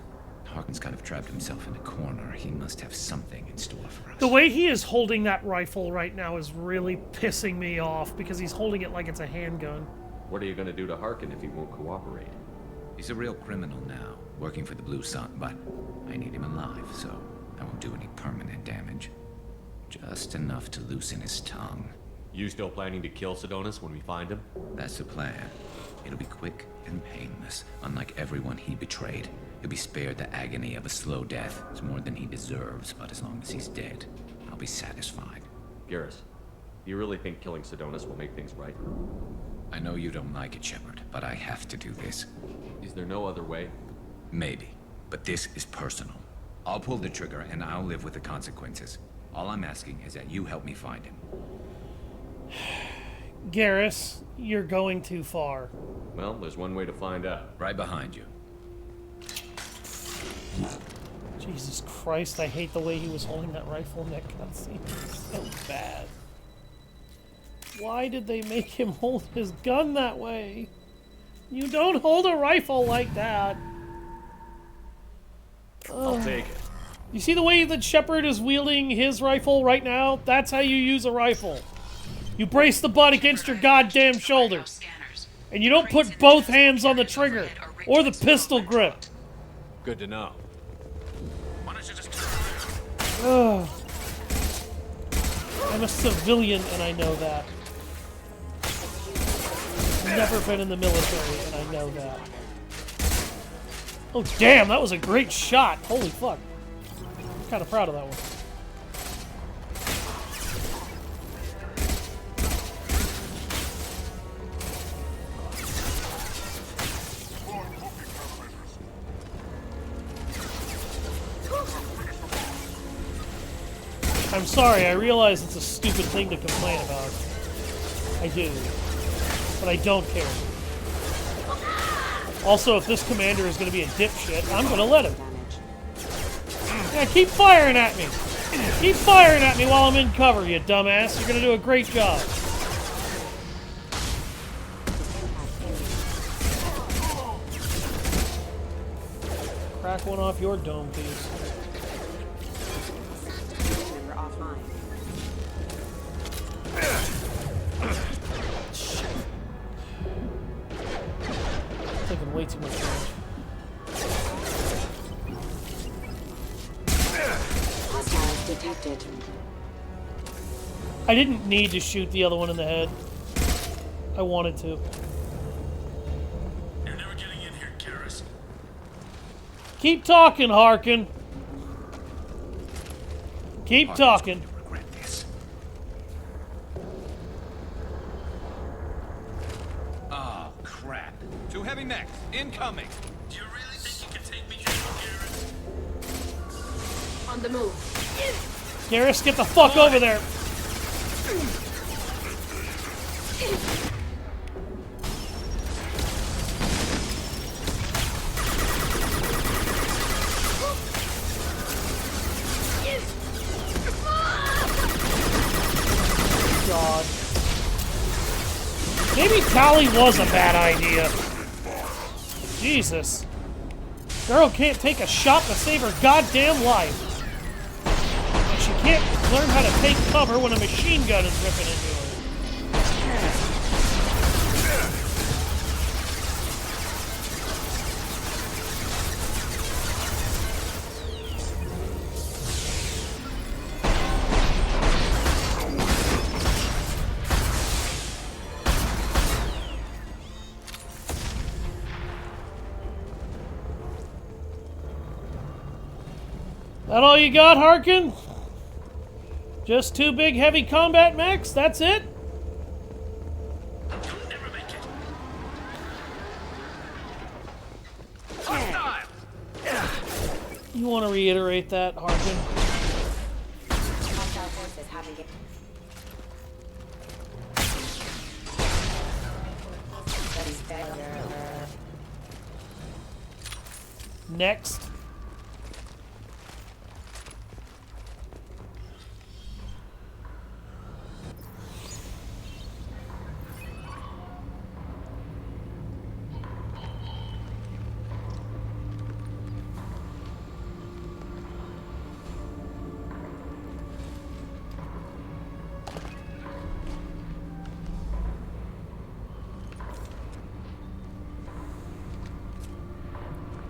Harkin's kind of trapped himself in a corner. He must have something in store for us.
The way he is holding that rifle right now is really pissing me off because he's holding it like it's a handgun.
What are you gonna do to Harkin if he won't cooperate?
He's a real criminal now, working for the Blue Sun, but I need him alive, so I won't do any permanent damage. Just enough to loosen his tongue.
You still planning to kill Sidonis when we find him?
That's the plan. It'll be quick and painless, unlike everyone he betrayed. He'll be spared the agony of a slow death. It's more than he deserves, but as long as he's dead, I'll be satisfied.
Garrus, do you really think killing Sidonis will make things right?
I know you don't like it, Shepard, but I have to do this.
Is there no other way?
Maybe, but this is personal. I'll pull the trigger and I'll live with the consequences. All I'm asking is that you help me find him.
Garrus, you're going too far.
Well, there's one way to find out.
Right behind you.
Jesus Christ, I hate the way he was holding that rifle in that cutscene. It's so bad. Why did they make him hold his gun that way? You don't hold a rifle like that.
I'll take it.
You see the way that Shepard is wielding his rifle right now? That's how you use a rifle. You brace the butt against your goddamn shoulder. And you don't put both hands on the trigger or the pistol grip.
Good to know.
Ugh. I'm a civilian and I know that. I've never been in the military and I know that. Oh damn, that was a great shot. Holy fuck. I'm kind of proud of that one. I'm sorry, I realize it's a stupid thing to complain about. I do. But I don't care. Also, if this commander is going to be a dipshit, I'm going to let him. Yeah, keep firing at me! Keep firing at me while I'm in cover, you dumbass. You're going to do a great job. Crack one off your dome piece. Taking way too much damage.
Hostiles detected.
I didn't need to shoot the other one in the head. I wanted to.
You're never getting in here, Garrus.
Keep talking, Harkin. Keep talking.
Oh, crap. Two heavy mechs, incoming.
Do you really think you can take me down, Garrus?
On the move.
Garrus, get the fuck over there. God. Maybe Tally was a bad idea. Jesus. Girl can't take a shot to save her goddamn life. And she can't learn how to take cover when a machine gun is ripping into her. That all you got, Harkin? Just two big heavy combat mechs? That's it? You want to reiterate that, Harkin?
Hostile forces having it.
Next.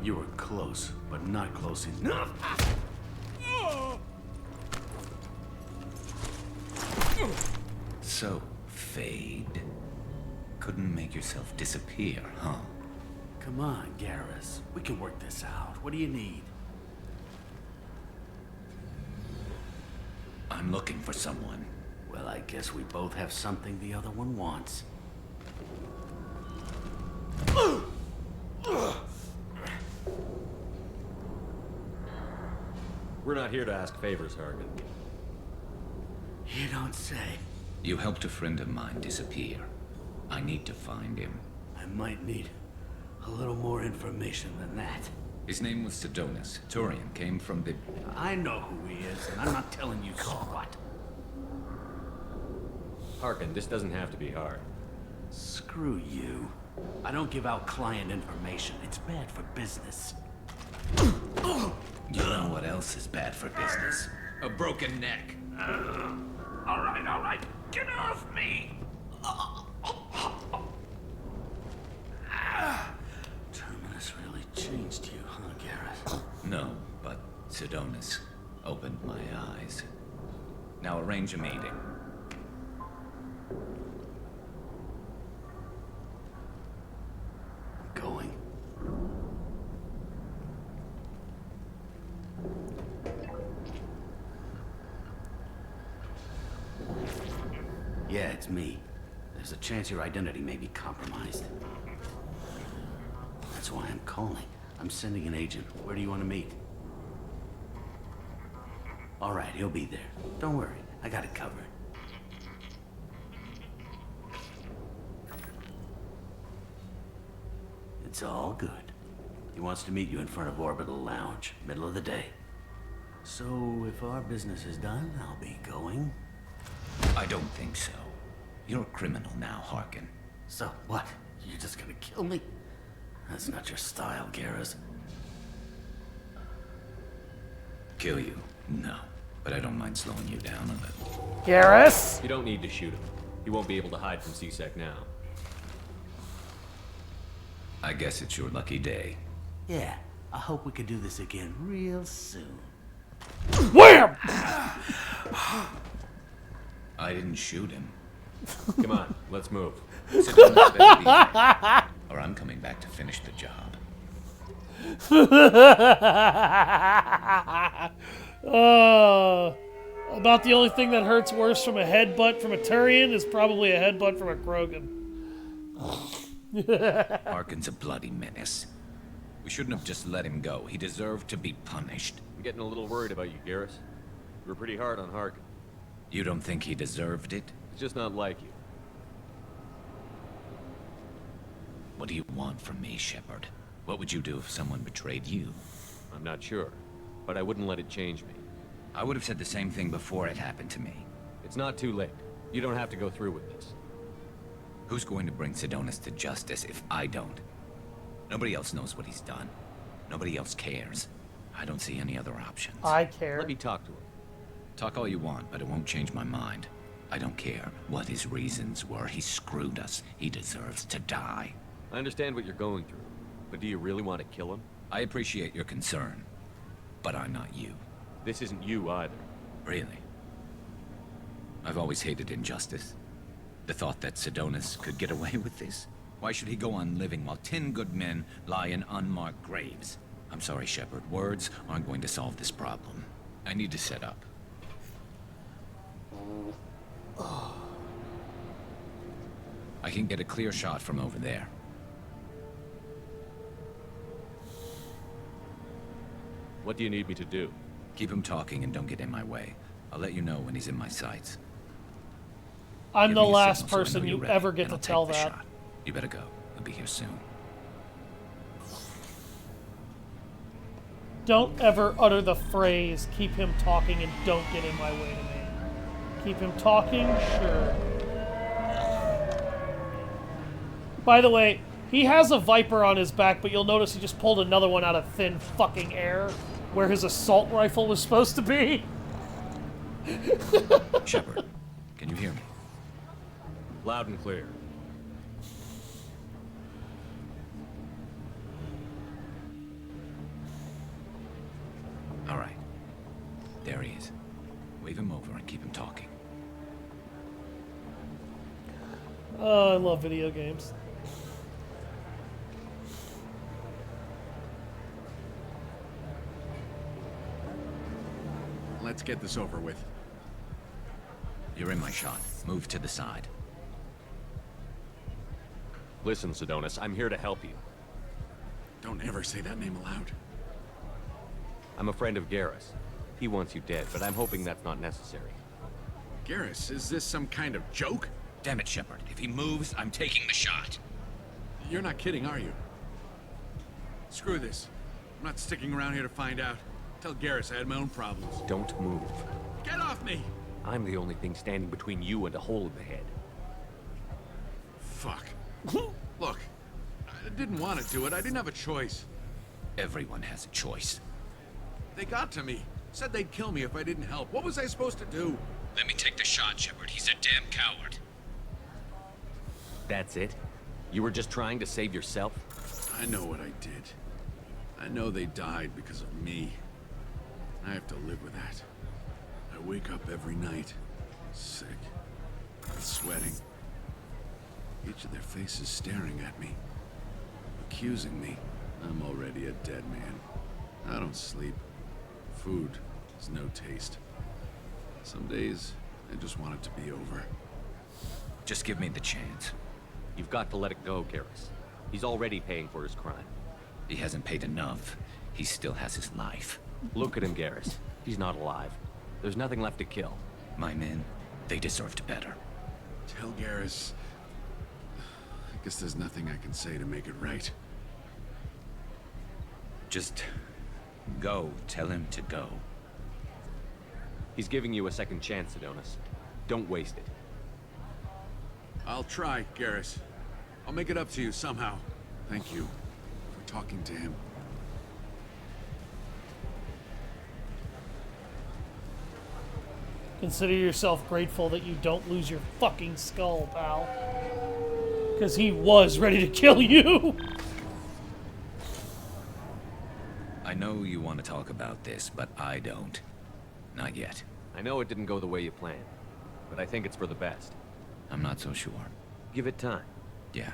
You were close, but not close enough.
So, Fade. Couldn't make yourself disappear, huh?
Come on, Garrus. We can work this out. What do you need?
I'm looking for someone.
Well, I guess we both have something the other one wants.
We're not here to ask favors, Harkin.
You don't say.
You helped a friend of mine disappear. I need to find him.
I might need a little more information than that.
His name was Sidonus. Turian came from the...
I know who he is, and I'm not telling you squat.
Harkin, this doesn't have to be hard.
Screw you. I don't give out client information. It's bad for business.
You know what else is bad for business? A broken neck.
All right. Get off me!
Terminus really changed you, huh, Garrus?
No, but Sidonus opened my eyes. Now arrange a meeting.
I'm going. Yeah, it's me. There's a chance your identity may be compromised. That's why I'm calling. I'm sending an agent. Where do you want to meet? All right, he'll be there. Don't worry, I got it covered. It's all good. He wants to meet you in front of Orbital Lounge, middle of the day. So, if our business is done, I'll be going.
I don't think so. You're a criminal now, Harkin.
So, what? You're just gonna kill me? That's not your style, Garrus.
Kill you? No. But I don't mind slowing you down a little.
Garrus?
You don't need to shoot him. He won't be able to hide from C-Sec now.
I guess it's your lucky day.
Yeah, I hope we can do this again real soon.
Wham!
I didn't shoot him.
Come on, let's move.
Sit down, baby. Or I'm coming back to finish the job.
About the only thing that hurts worse from a headbutt from a Turian is probably a headbutt from a Krogan.
Harkin's a bloody menace. We shouldn't have just let him go. He deserved to be punished.
I'm getting a little worried about you, Garrus. You were pretty hard on Harkin.
You don't think he deserved it?
He's just not like you.
What do you want from me, Shepard? What would you do if someone betrayed you?
I'm not sure, but I wouldn't let it change me.
I would have said the same thing before it happened to me.
It's not too late. You don't have to go through with this.
Who's going to bring Sidonus to justice if I don't? Nobody else knows what he's done. Nobody else cares. I don't see any other options.
I care.
Let me talk to him.
Talk all you want, but it won't change my mind. I don't care what his reasons were. He screwed us. He deserves to die.
I understand what you're going through, but do you really want to kill him?
I appreciate your concern, but I'm not you.
This isn't you either.
Really? I've always hated injustice. The thought that Sidonus could get away with this? Why should he go on living while 10 good men lie in unmarked graves? I'm sorry, Shepard. Words aren't going to solve this problem. I need to set up. I can get a clear shot from over there.
What do you need me to do?
Keep him talking and don't get in my way. I'll let you know when he's in my sights.
I'm
Give
the
me a
last
signal so I know
person
you're
you
ready,
ever get
and
to
I'll
tell
take the
that.
shot. You better go. I'll be here soon.
Don't ever utter the phrase, keep him talking and don't get in my way to me. Keep him talking? Sure. By the way, he has a Viper on his back, but you'll notice he just pulled another one out of thin fucking air, where his assault rifle was supposed to be.
Shepard, can you hear me?
Loud and clear.
All right. There he is. Wave him over and keep him talking.
Oh, I love video games.
Let's get this over with.
You're in my shot. Move to the side.
Listen, Sidonis, I'm here to help you.
Don't ever say that name aloud.
I'm a friend of Garrus. He wants you dead, but I'm hoping that's not necessary.
Garrus, is this some kind of joke?
Damn it, Shepard. If he moves, I'm taking the shot.
You're not kidding, are you? Screw this. I'm not sticking around here to find out. Tell Garrus I had my own problems.
Don't move.
Get off me!
I'm the only thing standing between you and a hole in the head.
Fuck. Look, I didn't want to do it. I didn't have a choice.
Everyone has a choice.
They got to me. Said they'd kill me if I didn't help. What was I supposed to do?
Let me take the shot, Shepard. He's a damn coward.
That's it? You were just trying to save yourself?
I know what I did. I know they died because of me. I have to live with that. I wake up every night, sick, sweating. Each of their faces staring at me, accusing me. I'm already a dead man. I don't sleep. Food has no taste. Some days, I just want it to be over.
Just give me the chance.
You've got to let it go, Garrus. He's already paying for his crime.
He hasn't paid enough. He still has his life.
Look at him, Garrus. He's not alive. There's nothing left to kill.
My men, they deserved better.
Tell Garrus... I guess there's nothing I can say to make it right.
Just... go. Tell him to go.
He's giving you a second chance, Sidonis. Don't waste it.
I'll try, Garrus. I'll make it up to you somehow. Thank you for talking to him.
Consider yourself grateful that you don't lose your fucking skull, pal. Because he was ready to kill you!
I know you want to talk about this, but I don't. Not yet.
I know it didn't go the way you planned, but I think it's for the best.
I'm not so sure.
Give it time.
Yeah.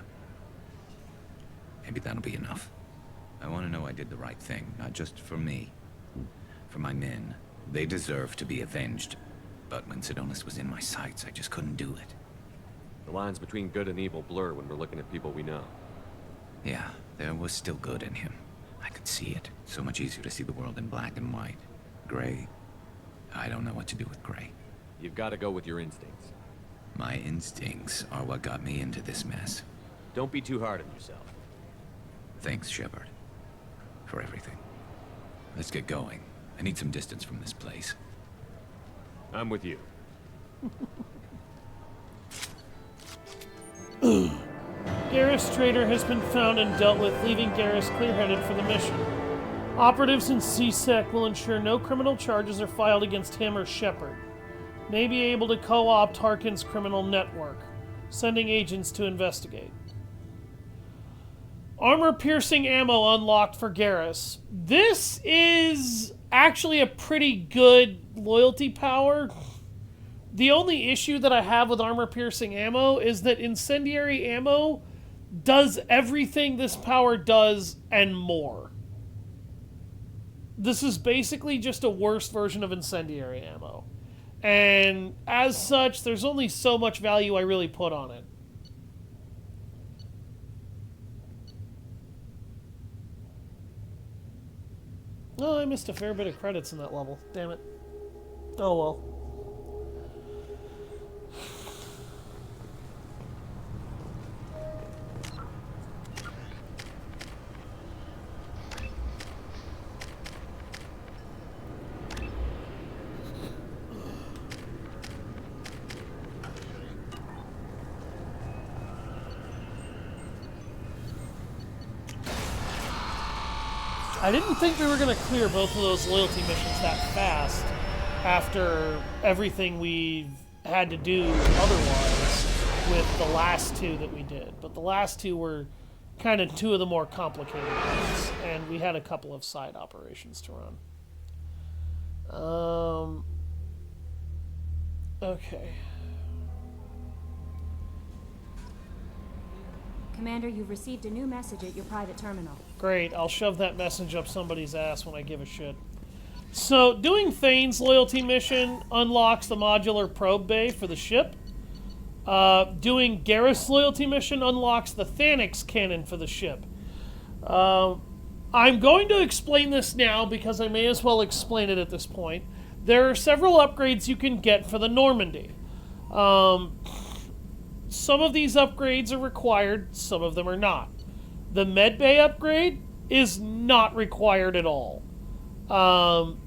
Maybe that'll be enough. I want to know I did the right thing, not just for me. For my men. They deserve to be avenged. But when Sidonis was in my sights, I just couldn't do it.
The lines between good and evil blur when we're looking at people we know.
Yeah, there was still good in him. I could see it. So much easier to see the world in black and white. Gray. I don't know what to do with gray.
You've got to go with your instincts.
My instincts are what got me into this mess.
Don't be too hard on yourself.
Thanks, Shepard. For everything. Let's get going. I need some distance from this place.
I'm with you.
Garrus Trader has been found and dealt with, leaving Garrus clear-headed for the mission. Operatives in C-Sec will ensure no criminal charges are filed against him or Shepard. May be able to co-opt Harkin's criminal network, sending agents to investigate. Armor-piercing ammo unlocked for Garrus. This is actually a pretty good loyalty power. The only issue that I have with armor-piercing ammo is that incendiary ammo does everything this power does and more. This is basically just a worse version of incendiary ammo. And as such, there's only so much value I really put on it. Oh, I missed a fair bit of credits in that level. Damn it. Oh well. I didn't think we were going to clear both of those loyalty missions that fast after everything we've had to do otherwise with the last two that we did. But the last two were kind of two of the more complicated ones, and we had a couple of side operations to run. Okay.
Commander, you've received a new message at your private terminal.
Great, I'll shove that message up somebody's ass when I give a shit. So, doing Thane's loyalty mission unlocks the modular probe bay for the ship. Doing Garrus' loyalty mission unlocks the Thanix cannon for the ship. I'm going to explain this now because I may as well explain it at this point. There are several upgrades you can get for the Normandy. Some of these upgrades are required, some of them are not. The medbay upgrade is not required at all.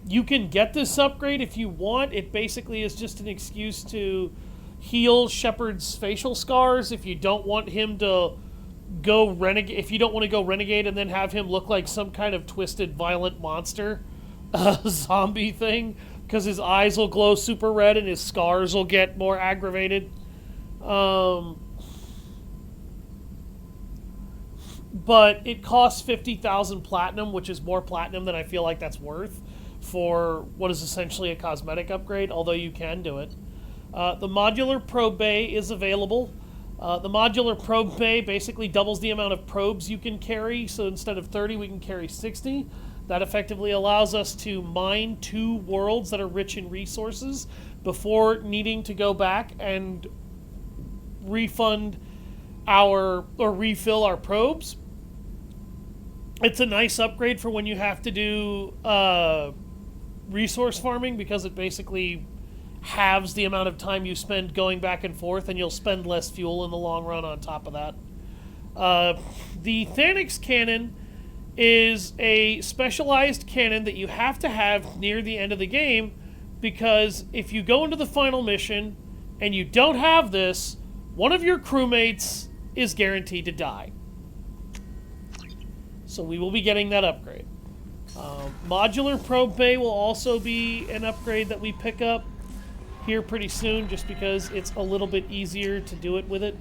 You can get this upgrade if you want. It basically is just an excuse to heal Shepard's facial scars if you don't want him to go renegade. If you don't want to go renegade and then have him look like some kind of twisted, violent monster, zombie thing, because his eyes will glow super red and his scars will get more aggravated. But it costs 50,000 platinum, which is more platinum than I feel like that's worth for what is essentially a cosmetic upgrade, although you can do it. The modular probe bay is available. The modular probe bay basically doubles the amount of probes you can carry, so instead of 30, we can carry 60. That effectively allows us to mine 2 worlds that are rich in resources before needing to go back and refund or refill our probes. It's a nice upgrade for when you have to do resource farming, because it basically halves the amount of time you spend going back and forth, and you'll spend less fuel in the long run on top of that. The Thanix cannon is a specialized cannon that you have to have near the end of the game, because if you go into the final mission and you don't have this, one of your crewmates is guaranteed to die. So we will be getting that upgrade. Modular probe bay will also be an upgrade that we pick up here pretty soon, just because it's a little bit easier to do it with it.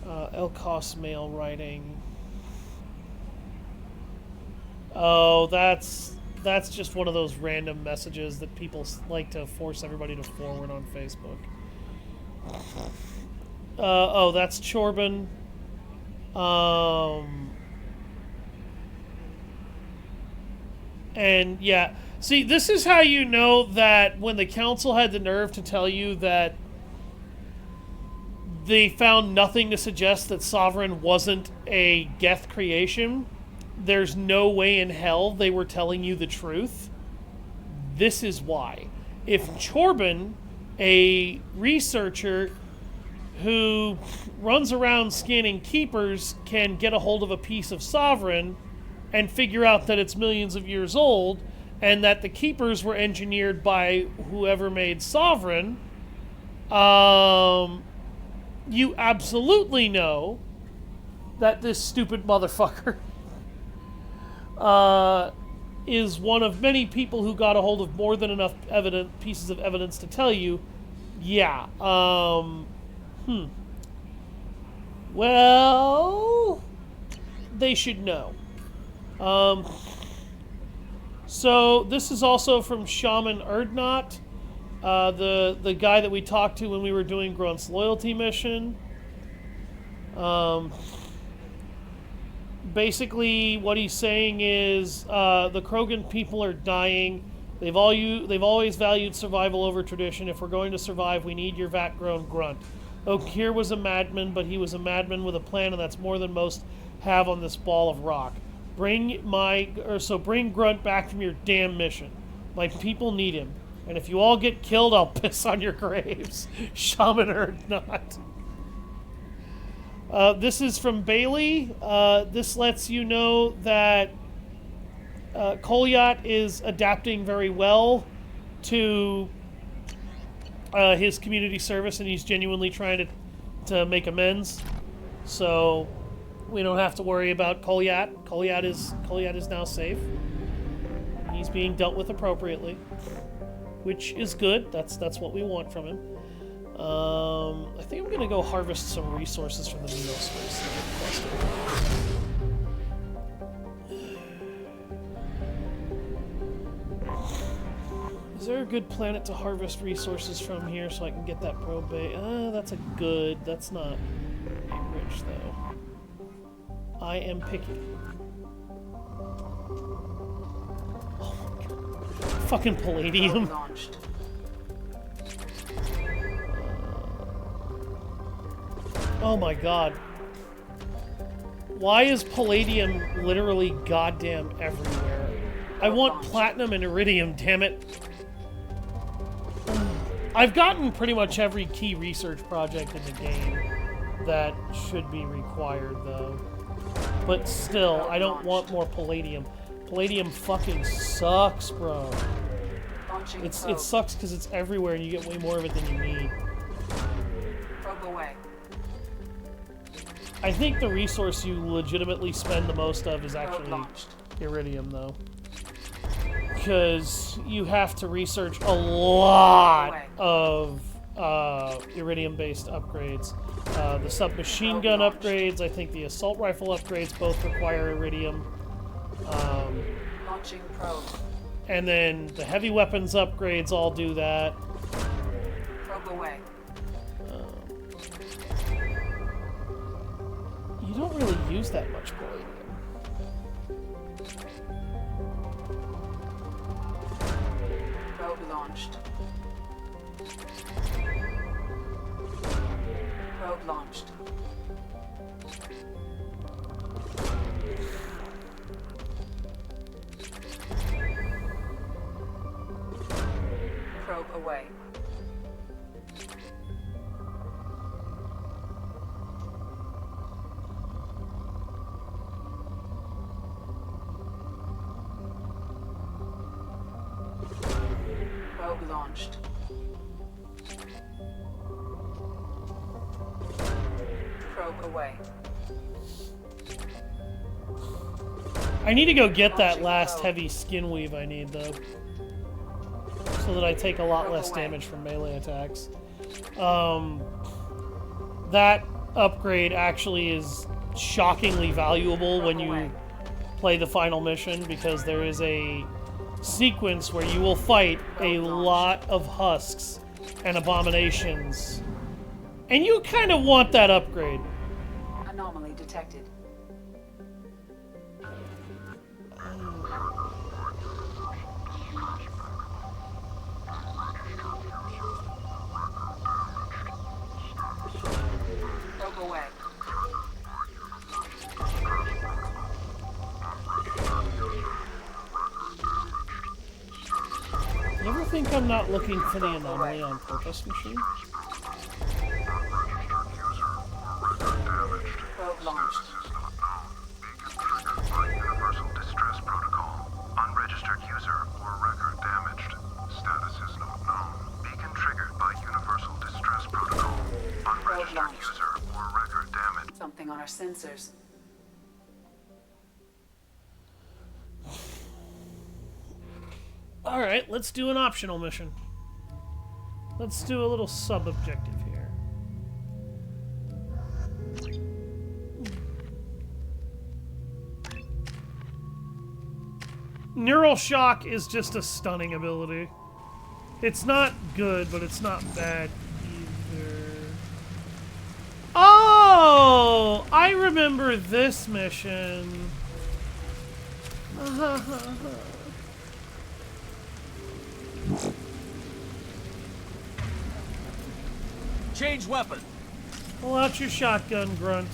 Elcos mail writing. Oh, that's just one of those random messages that people like to force everybody to forward on Facebook. Oh, that's Chorbin. And yeah, see, this is how you know that when the council had the nerve to tell you that they found nothing to suggest that Sovereign wasn't a Geth creation, there's no way in hell they were telling you the truth. This is why. If Chorbin, a researcher who runs around scanning keepers, can get a hold of a piece of Sovereign and figure out that it's millions of years old, and that the keepers were engineered by whoever made Sovereign, you absolutely know that this stupid motherfucker is one of many people who got a hold of more than enough pieces of evidence to tell you, yeah, well, they should know. So this is also from Shaman Erdnot, the guy that we talked to when we were doing Grunt's loyalty mission. Basically, what he's saying is the Krogan people are dying. They've always valued survival over tradition. If we're going to survive, we need your vat-grown grunt. Okir was a madman, but he was a madman with a plan, and that's more than most have on this ball of rock. Bring Grunt back from your damn mission. My people need him. And if you all get killed, I'll piss on your graves. Shaman or not. This is from Bailey. This lets you know that Kolyat is adapting very well to his community service, and he's genuinely trying to make amends. So we don't have to worry about Kolyat. Kolyat is now safe. He's being dealt with appropriately, which is good. That's what we want from him. I think I'm gonna go harvest some resources from the Minos first. Is there a good planet to harvest resources from here so I can get that probate? That's not rich though. I am picky. Oh my god. Fucking palladium. Oh my god. Why is palladium literally goddamn everywhere? I want platinum and iridium, damn it. I've gotten pretty much every key research project in the game that should be required, though. But still, I don't want more palladium. Palladium fucking sucks, bro. It sucks because it's everywhere and you get way more of it than you need. I think the resource you legitimately spend the most of is actually iridium, though. Because you have to research a lot of iridium-based upgrades. The submachine gun upgrades, I think the assault rifle upgrades both require iridium.
Launching probe.
And then the heavy weapons upgrades all do that.
Probe away.
You don't really use that much palladium.
Probe launched. Probe launched. Probe away. Probe launched. Probe away.
I need to go get that last heavy skin weave I need, though. So that I take a lot less damage from melee attacks. That upgrade actually is shockingly valuable when you play the final mission, because there is a sequence where you will fight a lot of husks and abominations. And you kind of want that upgrade.
Anomaly detected. Probe away.
You ever think I'm not looking for the anomaly on purpose, machine?
Probe launched.
Universal distress protocol. Unregistered user or record damaged. Status is not known. Beacon triggered by Universal distress protocol. Unregistered user or record damaged.
Something on our sensors.
Alright, let's do an optional mission. Let's do a little sub-objective here. Neural Shock is just a stunning ability. It's not good, but it's not bad either. Oh! I remember this mission.
Change weapon.
Pull out your shotgun, Grunt.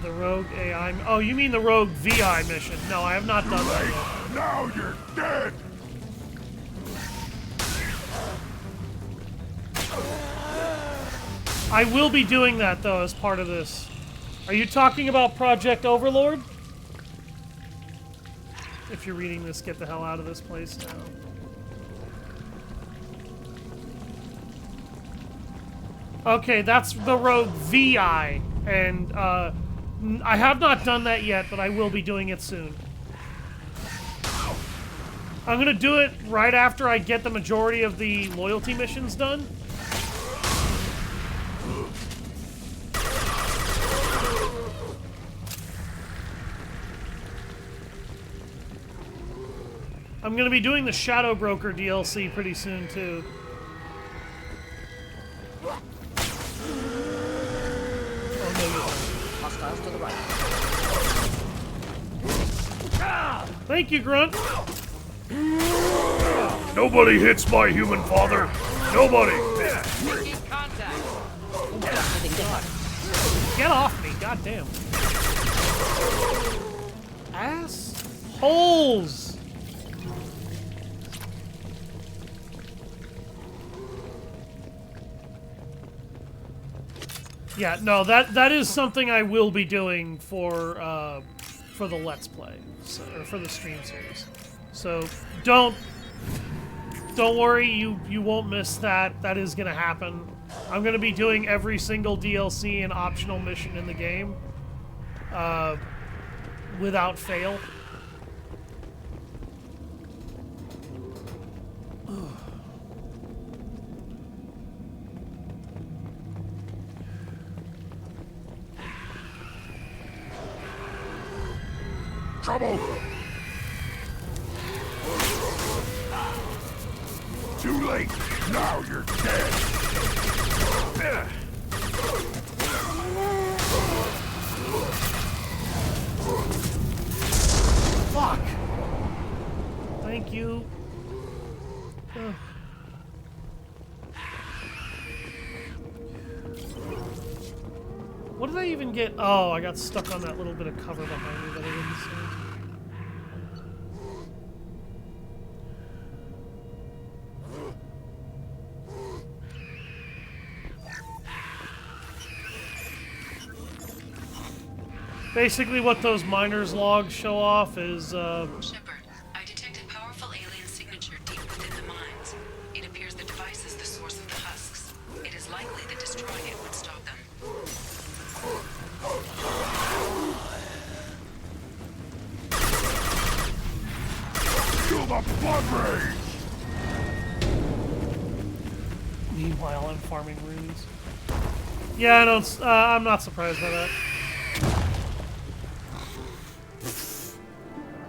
The rogue AI. Oh, you mean the rogue VI mission? No, I have not done that yet.
Now you're dead!
I will be doing that, though, as part of this. Are you talking about Project Overlord? If you're reading this, get the hell out of this place now. Okay, that's the rogue VI, and I have not done that yet, but I will be doing it soon. I'm gonna do it right after I get the majority of the loyalty missions done. I'm gonna be doing the Shadow Broker DLC pretty soon, too.
Hostiles to the right.
Thank you, Grunt.
Nobody hits my human father. Nobody.
Making contact.
Get off me, goddamn. Ass holes. Yeah, no, that is something I will be doing for the Let's Play, so, or for the stream series. So don't worry, you won't miss that. That is gonna happen. I'm gonna be doing every single DLC and optional mission in the game, without fail.
Trouble! Too late! Now you're dead!
Fuck! Thank you. Ugh. What did I even get? Oh, I got stuck on that little bit of cover behind me that I didn't see. Basically, what those miners logs show off is,
Shepard, I detected powerful alien signature deep within the mines. It appears the device is the source of the husks. It is likely that destroying it would stop them.
Feel the blood rage!
Meanwhile, I'm farming runes. Yeah, I don't. I'm not surprised by that.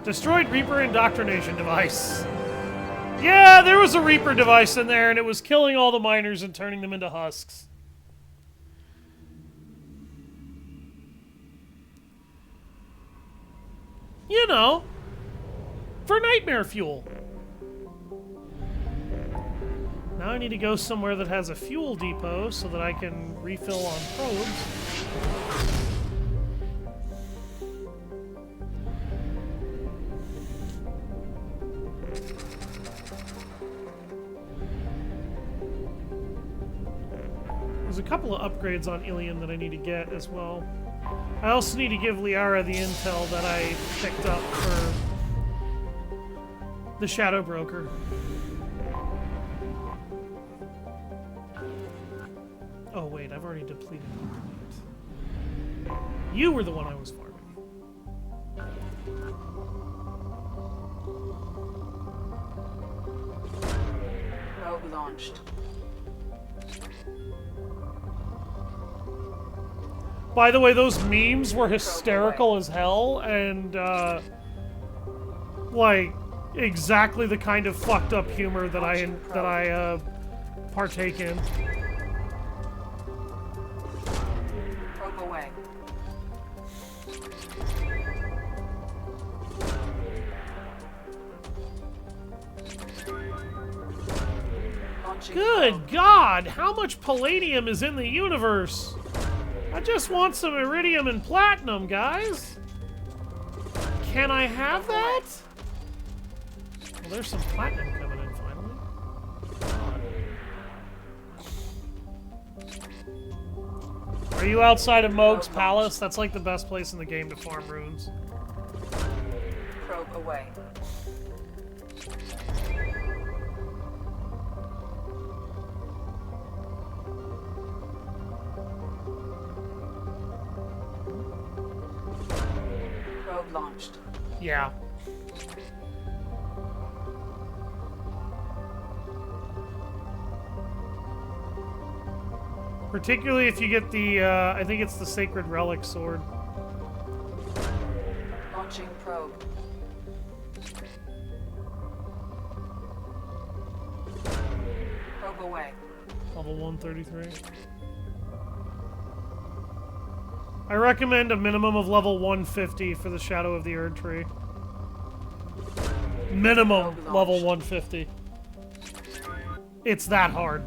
Destroyed Reaper indoctrination device. Yeah, there was a Reaper device in there, and it was killing all the miners and turning them into husks. You know, for nightmare fuel. Now I need to go somewhere that has a fuel depot so that I can refill on probes. There's a couple of upgrades on Ilium that I need to get as well. I also need to give Liara the intel that I picked up for the Shadow Broker. Oh wait, I've already depleted it. You were the one I was farming.
Probe launched.
By the way, those memes were hysterical as hell, and, like, exactly the kind of fucked up humor that I partake in.
Probe away.
Good God! How much palladium is in the universe? I just want some iridium and platinum, guys. Can I have that? Well, there's some platinum coming in finally. Are you outside of Moog's Palace? That's like the best place in the game to farm runes.
Probe away. Probe launched.
Yeah. Particularly if you get the, I think it's the Sacred Relic Sword.
Launching probe. Probe away.
Level 133. I recommend a minimum of level 150 for the Shadow of the Erd Tree. Minimum level 150. It's that hard.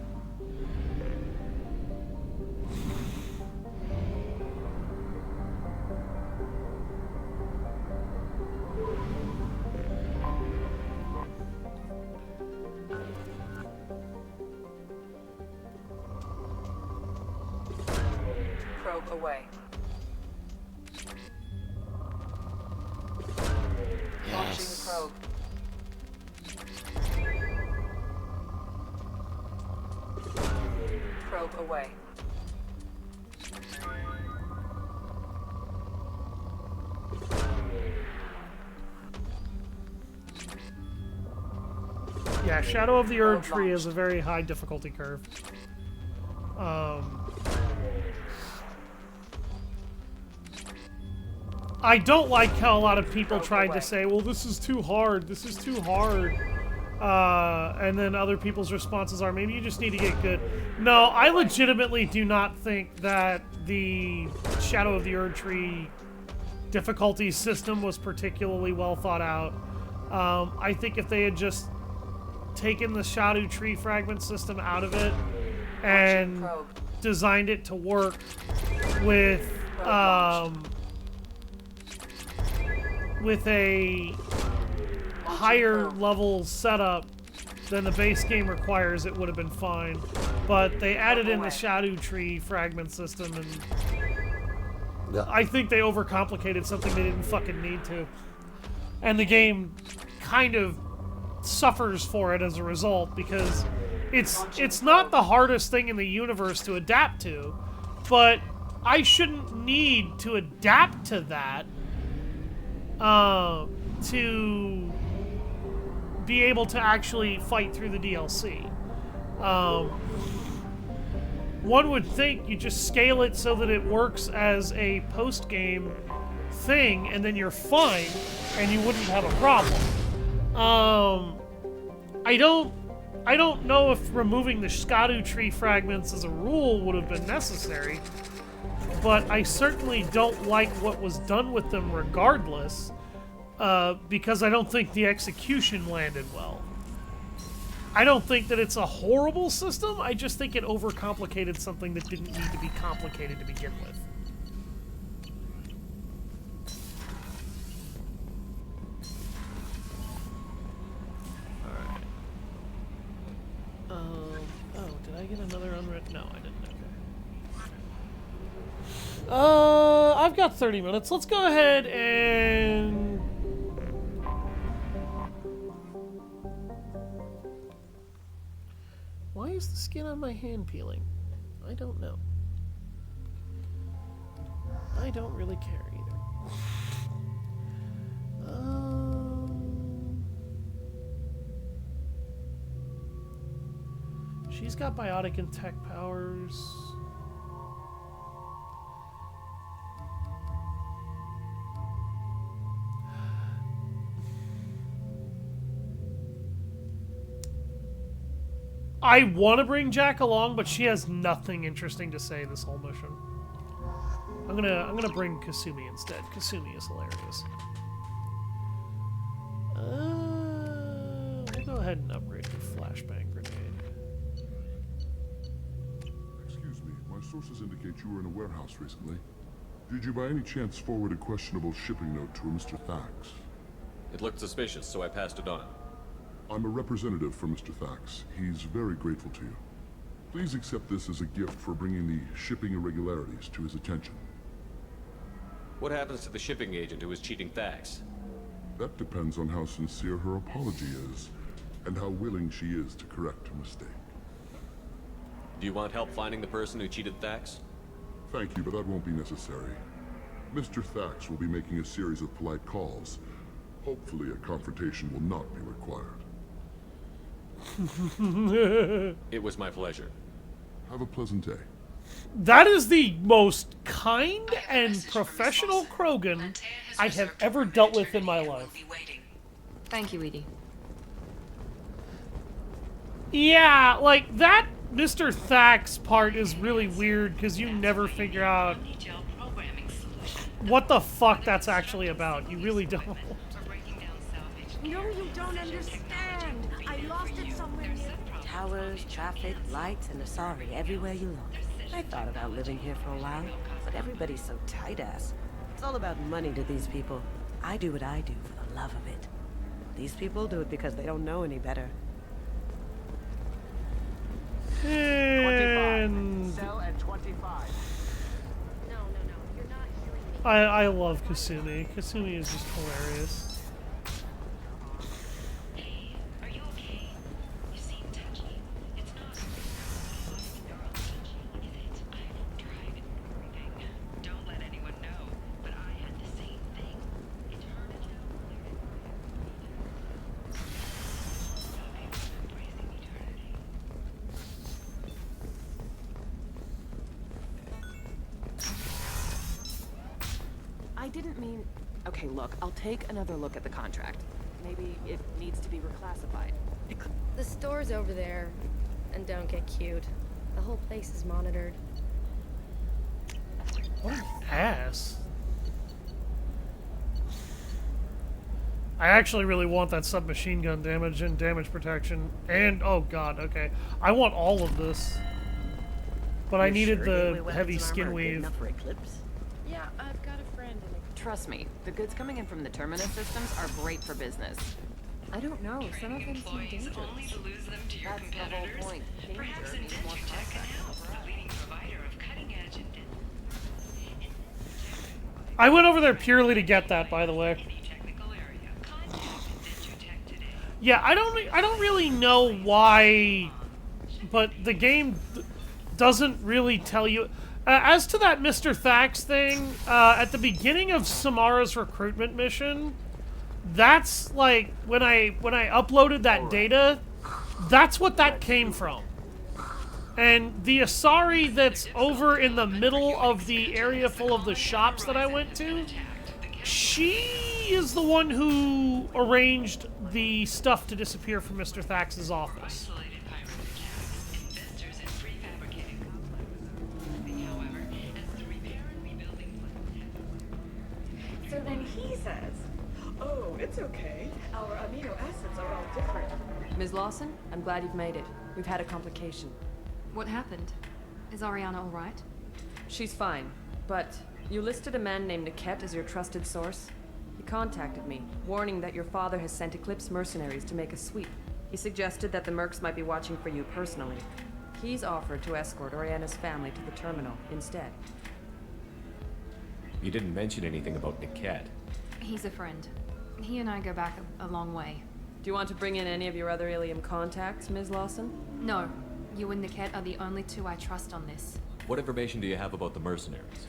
Probe away. Launching probe. Probe away.
Yeah, Shadow of the Erd Tree is a very high difficulty curve. I don't like how a lot of people tried to say, well, this is too hard, this is too hard. And then other people's responses are, maybe you just need to get good. No, I legitimately do not think that the Shadow of the Erd Tree difficulty system was particularly well thought out. I think if they had just taken the Shadow Tree fragment system out of it and designed it to work with a higher level setup than the base game requires, it would have been fine. But they added in the Shadow Tree fragment system, and I think they overcomplicated something they didn't fucking need to. And the game kind of suffers for it as a result, because it's not the hardest thing in the universe to adapt to, but I shouldn't need to adapt to that to be able to actually fight through the DLC. One would think you just scale it so that it works as a post-game thing, and then you're fine, and you wouldn't have a problem. I don't know if removing the Shadow Tree fragments as a rule would have been necessary, but I certainly don't like what was done with them regardless, because I don't think the execution landed well. I don't think that it's a horrible system, I just think it overcomplicated something that didn't need to be complicated to begin with. Oh, did I get another unread? No, I didn't. Okay. I've got 30 minutes. Let's go ahead and... Why is the skin on my hand peeling? I don't know. I don't really care either. She's got biotic and tech powers. I want to bring Jack along, but she has nothing interesting to say this whole mission. I'm gonna bring Kasumi instead. Kasumi is hilarious. We'll go ahead and upgrade the flashbang grenade.
Excuse me, my sources indicate you were in a warehouse recently. Did you by any chance forward a questionable shipping note to a Mr. Thax?
It looked suspicious, so I passed it on.
I'm a representative for Mr. Thax. He's very grateful to you. Please accept this as a gift for bringing the shipping irregularities to his attention.
What happens to the shipping agent who was cheating Thax?
That depends on how sincere her apology is, and how willing she is to correct her mistake.
Do you want help finding the person who cheated Thax?
Thank you, but that won't be necessary. Mr. Thax will be making a series of polite calls. Hopefully a confrontation will not be required.
It was my pleasure.
Have a pleasant day.
That is the most kind and professional Krogan I have ever dealt with in my life.
Thank you, Edie.
Yeah, like, that Mr. Thax part is really weird because you never figure out what the fuck that's actually about. You really don't.
No, you don't understand. I lost it somewhere near.
Towers, traffic, lights, and Asari everywhere you look. I thought about living here for a while, but everybody's so tight-ass. It's all about money to these people. I do what I do for the love of it. These people do it because they don't know any better.
And...
Sell at 25. No, you're not hearing me.
I love Kasumi. Kasumi is just hilarious.
I didn't mean... Okay, look, I'll take another look at the contract. Maybe it needs to be reclassified.
The store's over there. And don't get cute. The whole place is monitored.
What an ass. I actually really want that submachine gun damage and damage protection. And, oh god, okay. I want all of this. But I needed the heavy skin weave.
Yeah, I've got a friend in it. Trust me, the goods coming in from the Terminus systems are great for business.
I don't know. Some of them seem dangerous.
Only to lose them to your
That's the whole
competitors.
point.
Perhaps
Danger means more
Adventure Tech can help.
contact.
The leading provider of cutting-edge and
I went over there purely to get that, by the way. Yeah, I don't really know why, but the game doesn't really tell you. As to that Mr. Thax thing, at the beginning of Samara's recruitment mission, that's like when I uploaded that data, that's what that came from. And the Asari that's over in the middle of the area full of the shops that I went to, she is the one who arranged the stuff to disappear from Mr. Thax's office.
So then he says, oh, it's okay. Our amino acids are all different.
Ms. Lawson, I'm glad you've made it. We've had a complication.
What happened? Is Ariana all right?
She's fine, but you listed a man named Niket as your trusted source. He contacted me, warning that your father has sent Eclipse mercenaries to make a sweep. He suggested that the Mercs might be watching for you personally. He's offered to escort Oriana's family to the terminal instead.
You didn't mention anything about Niket.
He's a friend. He and I go back a long way.
Do you want to bring in any of your other Ilium contacts, Ms. Lawson?
No. You and Niket are the only two I trust on this.
What information do you have about the mercenaries?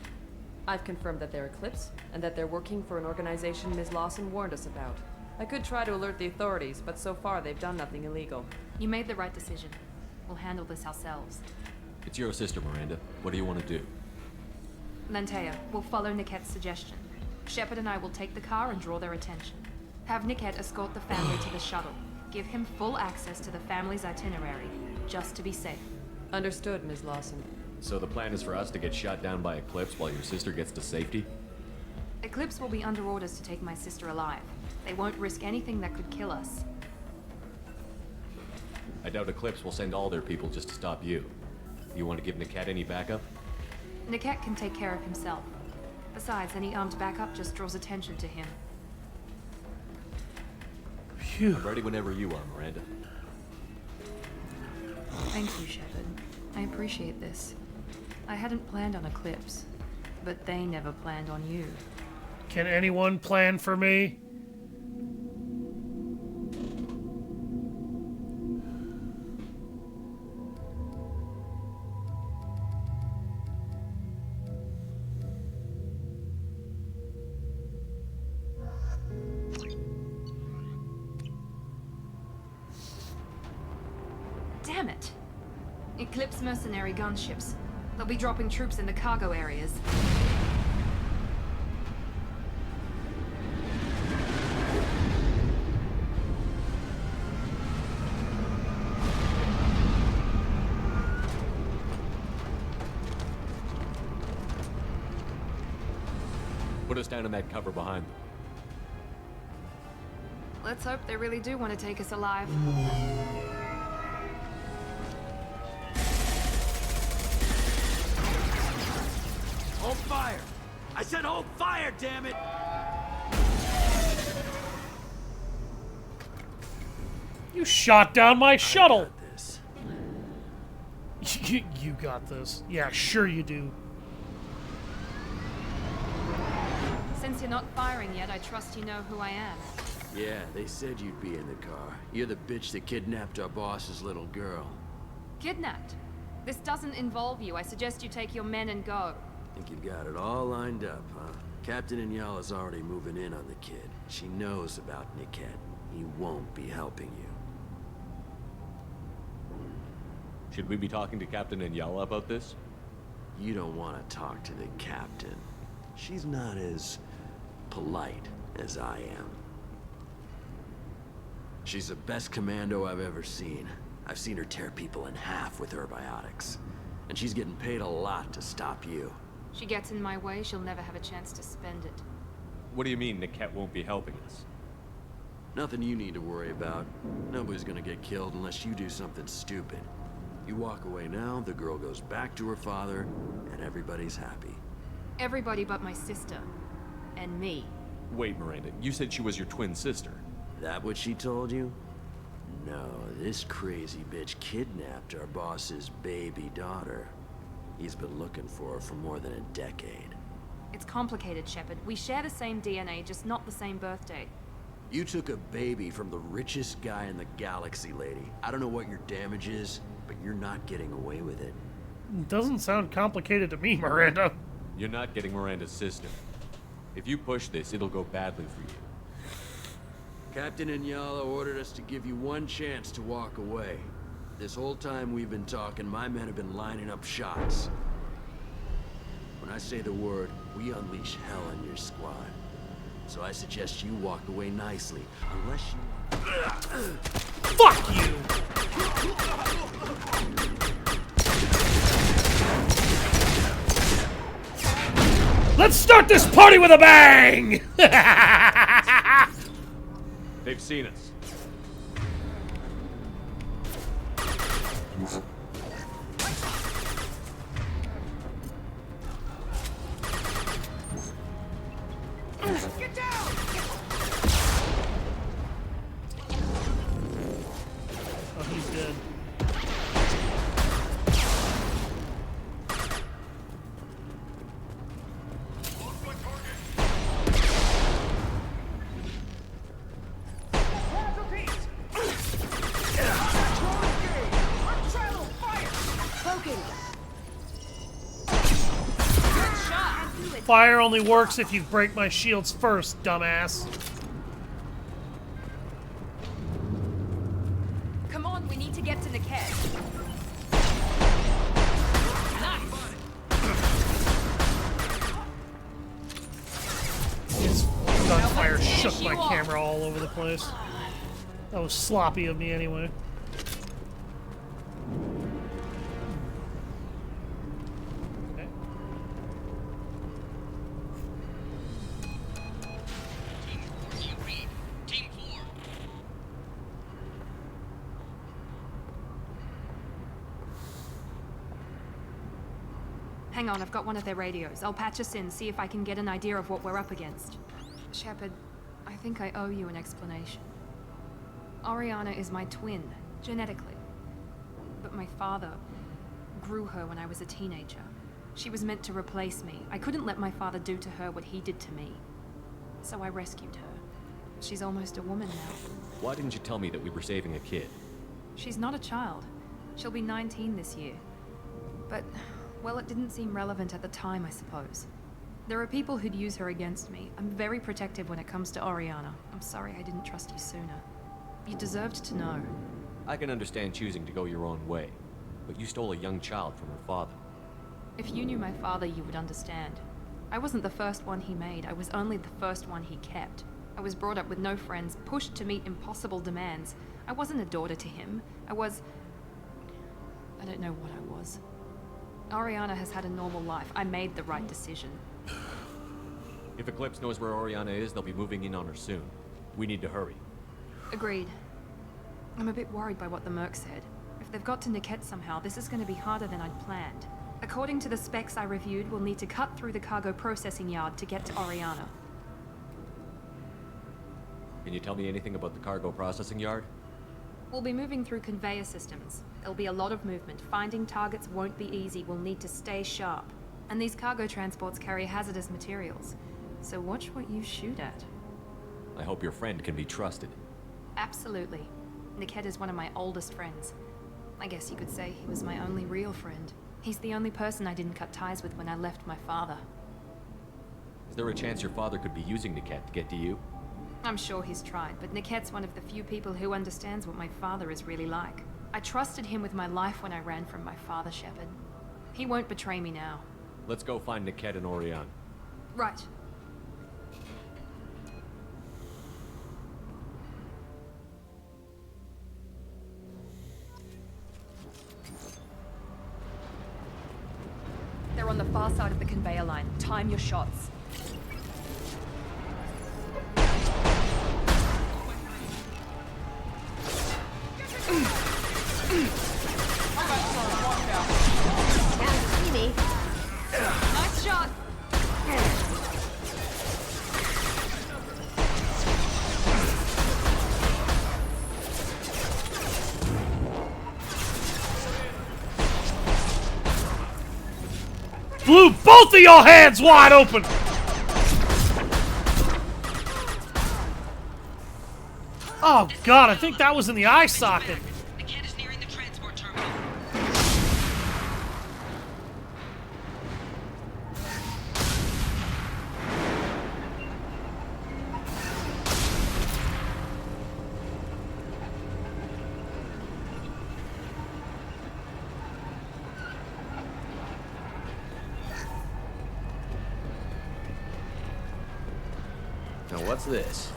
I've confirmed that they're Eclipse, and that they're working for an organization Ms. Lawson warned us about. I could try to alert the authorities, but so far they've done nothing illegal.
You made the right decision. We'll handle this ourselves.
It's your sister, Miranda. What do you want to do?
Lantea, we'll follow Niket's suggestion. Shepard and I will take the car and draw their attention. Have Niket escort the family to the shuttle. Give him full access to the family's itinerary, just to be safe.
Understood, Ms. Lawson.
So the plan is for us to get shot down by Eclipse while your sister gets to safety?
Eclipse will be under orders to take my sister alive. They won't risk anything that could kill us.
I doubt Eclipse will send all their people just to stop you. You want to give Niket any backup?
Niket can take care of himself. Besides, any armed backup just draws attention to him.
I'm ready whenever you are, Miranda.
Thank you, Shepard. I appreciate this. I hadn't planned on Eclipse, but they never planned on you.
Can anyone plan for me?
Damn it! Eclipse mercenary gunships. They'll be dropping troops in the cargo areas.
Put us down in that cover behind them.
Let's hope they really do want to take us alive.
Hold fire! I said hold fire, damn it!
You shot down my shuttle! You got this. Yeah, sure you do.
Since you're not firing yet, I trust you know who I am.
Yeah, they said you'd be in the car. You're the bitch that kidnapped our boss's little girl.
Kidnapped? This doesn't involve you. I suggest you take your men and go.
Think you've got it all lined up, huh? Captain Inyala's already moving in on the kid. She knows about Niket. He won't be helping you.
Should we be talking to Captain Inyala about this?
You don't want to talk to the captain. She's not as polite as I am. She's the best commando I've ever seen. I've seen her tear people in half with her biotics. And she's getting paid a lot to stop you.
She gets in my way, she'll never have a chance to spend it.
What do you mean Niket won't be helping us?
Nothing you need to worry about. Nobody's gonna get killed unless you do something stupid. You walk away now, the girl goes back to her father, and everybody's happy.
Everybody but my sister. And me.
Wait, Miranda, you said she was your twin sister.
That what she told you? No, this crazy bitch kidnapped our boss's baby daughter. He's been looking for her for more than a decade.
It's complicated, Shepard. We share the same DNA, just not the same birthday.
You took a baby from the richest guy in the galaxy, lady. I don't know what your damage is, but you're not getting away with it.
Doesn't sound complicated to me, Miranda.
You're not getting Miranda's sister. If you push this, it'll go badly for you.
Captain Inyala ordered us to give you one chance to walk away. This whole time we've been talking, my men have been lining up shots. When I say the word, we unleash hell on your squad. So I suggest you walk away nicely, unless you...
Fuck you! Let's start this party with a bang!
They've seen us.
Get down!
Oh, he's dead. Fire only works if you break my shields first, dumbass.
Come on, we need to get to Niket.
His gunfire shook my camera all over the place. That was sloppy of me anyway.
Hang on, I've got one of their radios. I'll patch us in, see if I can get an idea of what we're up against. Shepard, I think I owe you an explanation. Oriana is my twin, genetically. But my father grew her when I was a teenager. She was meant to replace me. I couldn't let my father do to her what he did to me. So I rescued her. She's almost a woman now.
Why didn't you tell me that we were saving a kid?
She's not a child. She'll be 19 this year. But, well, it didn't seem relevant at the time, I suppose. There are people who'd use her against me. I'm very protective when it comes to Oriana. I'm sorry I didn't trust you sooner. You deserved to know.
I can understand choosing to go your own way, but you stole a young child from her father.
If you knew my father, you would understand. I wasn't the first one he made. I was only the first one he kept. I was brought up with no friends, pushed to meet impossible demands. I wasn't a daughter to him. I don't know what I was. Oriana has had a normal life. I made the right decision.
If Eclipse knows where Oriana is, they'll be moving in on her soon. We need to hurry.
Agreed. I'm a bit worried by what the Merc said. If they've got to Niket somehow, this is going to be harder than I'd planned. According to the specs I reviewed, we'll need to cut through the cargo processing yard to get to Oriana.
Can you tell me anything about the cargo processing yard?
We'll be moving through conveyor systems. There'll be a lot of movement. Finding targets won't be easy. We'll need to stay sharp. And these cargo transports carry hazardous materials. So watch what you shoot at.
I hope your friend can be trusted.
Absolutely. Niket is one of my oldest friends. I guess you could say he was my only real friend. He's the only person I didn't cut ties with when I left my father.
Is there a chance your father could be using Niket to get to you?
I'm sure he's tried, but Niket's one of the few people who understands what my father is really like. I trusted him with my life when I ran from my father, Shepard. He won't betray me now.
Let's go find Niket and Oriana.
Right. They're on the far side of the conveyor line. Time your shots. Nice shot.
Blew both of your hands wide open! Oh god, I think that was in the eye socket.
Now what's this?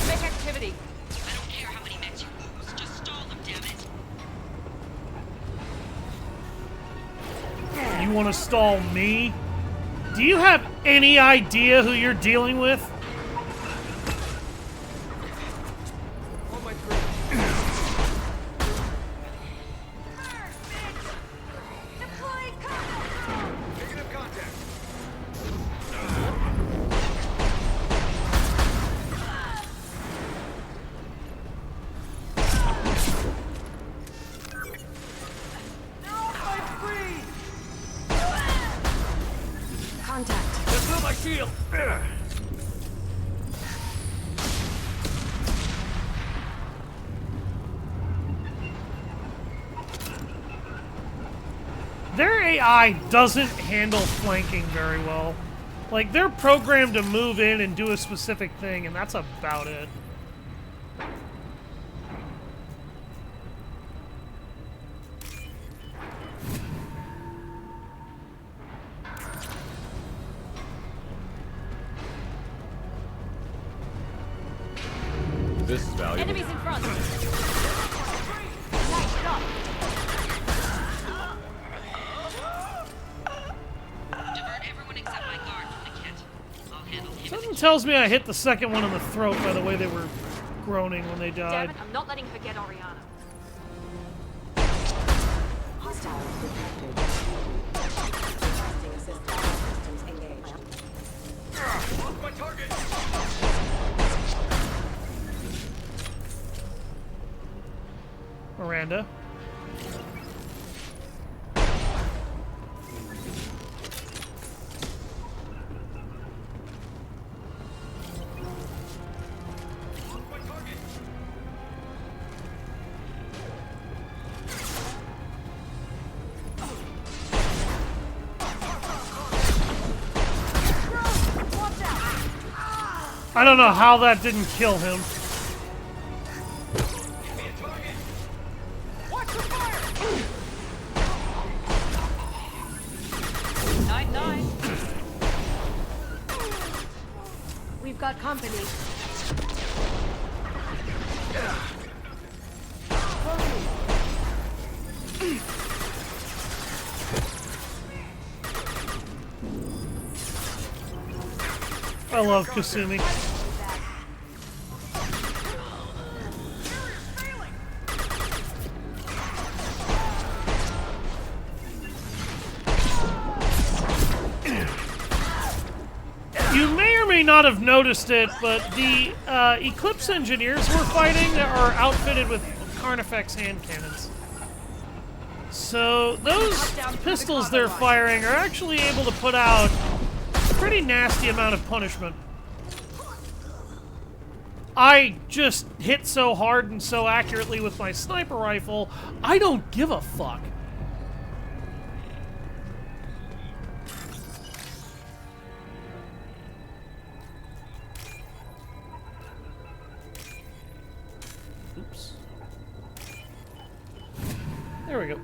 Make activity.
I don't care how many mechs you lose. Just stall them, damn it.
You want to stall me? Do you have any idea who you're dealing with?
Contact.
Let's throw my shield.
Their AI doesn't handle flanking very well. Like, they're programmed to move in and do a specific thing, and that's about it.
This is valuable.
Enemies in front. Nice shot.
tells me I hit the second one in the throat by the way they were groaning when they died.
Damn it, I'm not letting her get Oriana.
Hostiles detected. Requesting systems engaged.
Off my target!
Miranda. I don't know how that didn't kill him.
Night.
We've got company.
I love Kasumi. You may or may not have noticed it, but the Eclipse engineers we're fighting are outfitted with Carnifex hand cannons. So those pistols they're firing are actually able to put out a pretty nasty amount of punishment. I just hit so hard and so accurately with my sniper rifle, I don't give a fuck. Oops. There we go.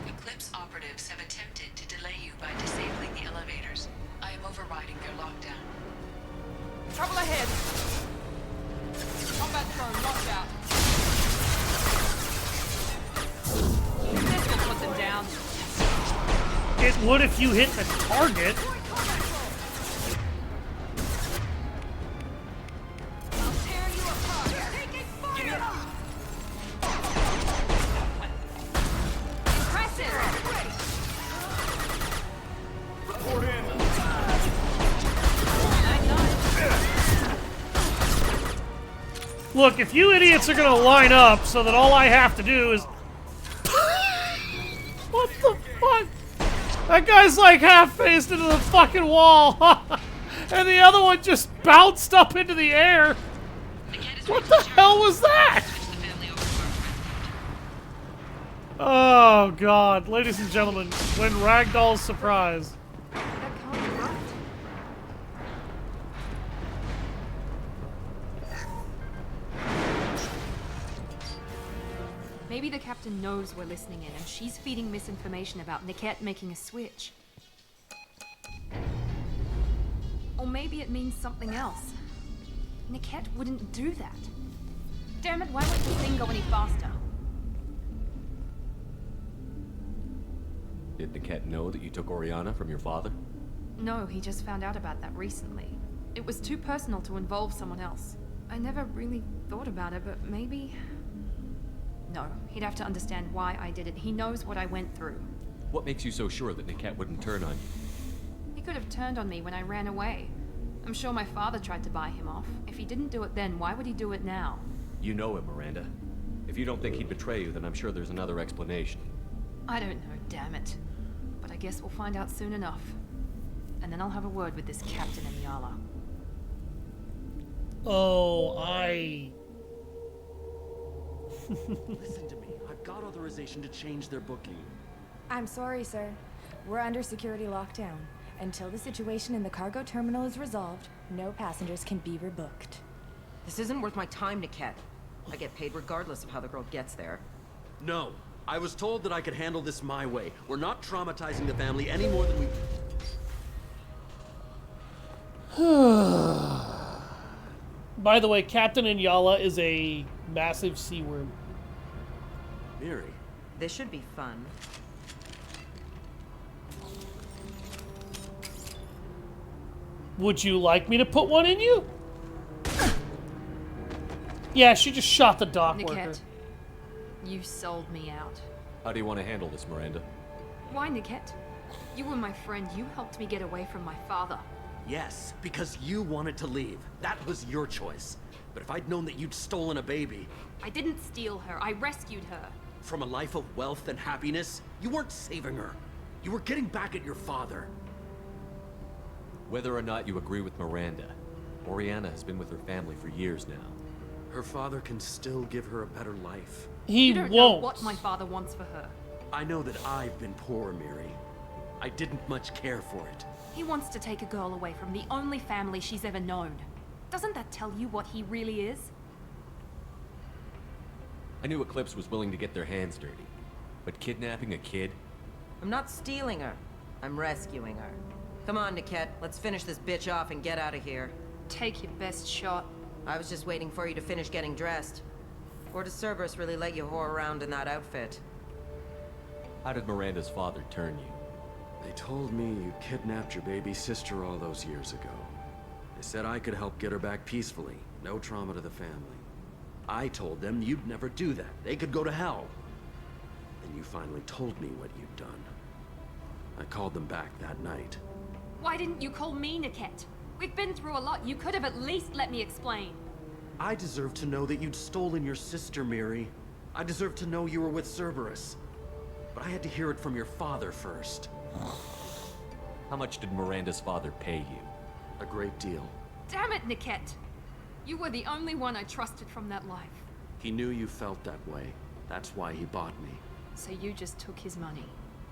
Eclipse operatives have attempted to delay you by disabling the elevators. I am overriding their lockdown.
Trouble ahead. Combat drone locked out. This will put them down.
It would if you hit the target. Look, if you idiots are gonna line up so that all I have to do is... What the fuck? That guy's like half-faced into the fucking wall. And the other one just bounced up into the air. What the hell was that? Oh, God. Ladies and gentlemen, when Ragdoll's surprised.
Maybe the captain knows we're listening in, and she's feeding misinformation about Niket making a switch. Or maybe it means something else. Niket wouldn't do that. Damn it, why won't the thing go any faster?
Did Niket know that you took Oriana from your father?
No, he just found out about that recently. It was too personal to involve someone else. I never really thought about it, but maybe... No, he'd have to understand why I did it. He knows what I went through.
What makes you so sure that Niket wouldn't turn on you?
He could have turned on me when I ran away. I'm sure my father tried to buy him off. If he didn't do it then, why would he do it now?
You know him, Miranda. If you don't think he'd betray you, then I'm sure there's another explanation.
I don't know, damn it. But I guess we'll find out soon enough. And then I'll have a word with this Captain Enyala.
Oh, I...
Listen to me. I've got authorization to change their booking.
I'm sorry, sir. We're under security lockdown. Until the situation in the cargo terminal is resolved, no passengers can be rebooked.
This isn't worth my time, Niket. I get paid regardless of how the girl gets there.
No. I was told that I could handle this my way. We're not traumatizing the family any more than we...
By the way, Captain Inyala is a massive sea worm.
Miri.
This should be fun.
Would you like me to put one in you? Yeah, she just shot the dock worker.
Niket, you sold me out.
How do you want to handle this, Miranda?
Why, Niket? You were my friend. You helped me get away from my father.
Yes, because you wanted to leave. That was your choice. But if I'd known that you'd stolen a baby...
I didn't steal her. I rescued her.
From a life of wealth and happiness, you weren't saving her. You were getting back at your father.
Whether or not you agree with Miranda, Oriana has been with her family for years now.
Her father can still give her a better life.
He
you don't
won't.
know what my father wants for her.
I know that I've been poor, Miri. I didn't much care for it.
He wants to take a girl away from the only family she's ever known. Doesn't that tell you what he really is?
I knew Eclipse was willing to get their hands dirty. But kidnapping a kid?
I'm not stealing her. I'm rescuing her. Come on, Niket. Let's finish this bitch off and get out of here.
Take your best shot.
I was just waiting for you to finish getting dressed. Or does Cerberus really let you whore around in that outfit?
How did Miranda's father turn you?
They told me you kidnapped your baby sister all those years ago. They said I could help get her back peacefully. No trauma to the family. I told them you'd never do that. They could go to hell. Then you finally told me what you'd done. I called them back that night.
Why didn't you call me, Niket? We've been through a lot. You could have at least let me explain.
I deserve to know that you'd stolen your sister, Miri. I deserve to know you were with Cerberus. But I had to hear it from your father first.
How much did Miranda's father pay you?
A great deal.
Damn it, Niket! You were the only one I trusted from that life.
He knew you felt that way. That's why he bought me.
So you just took his money.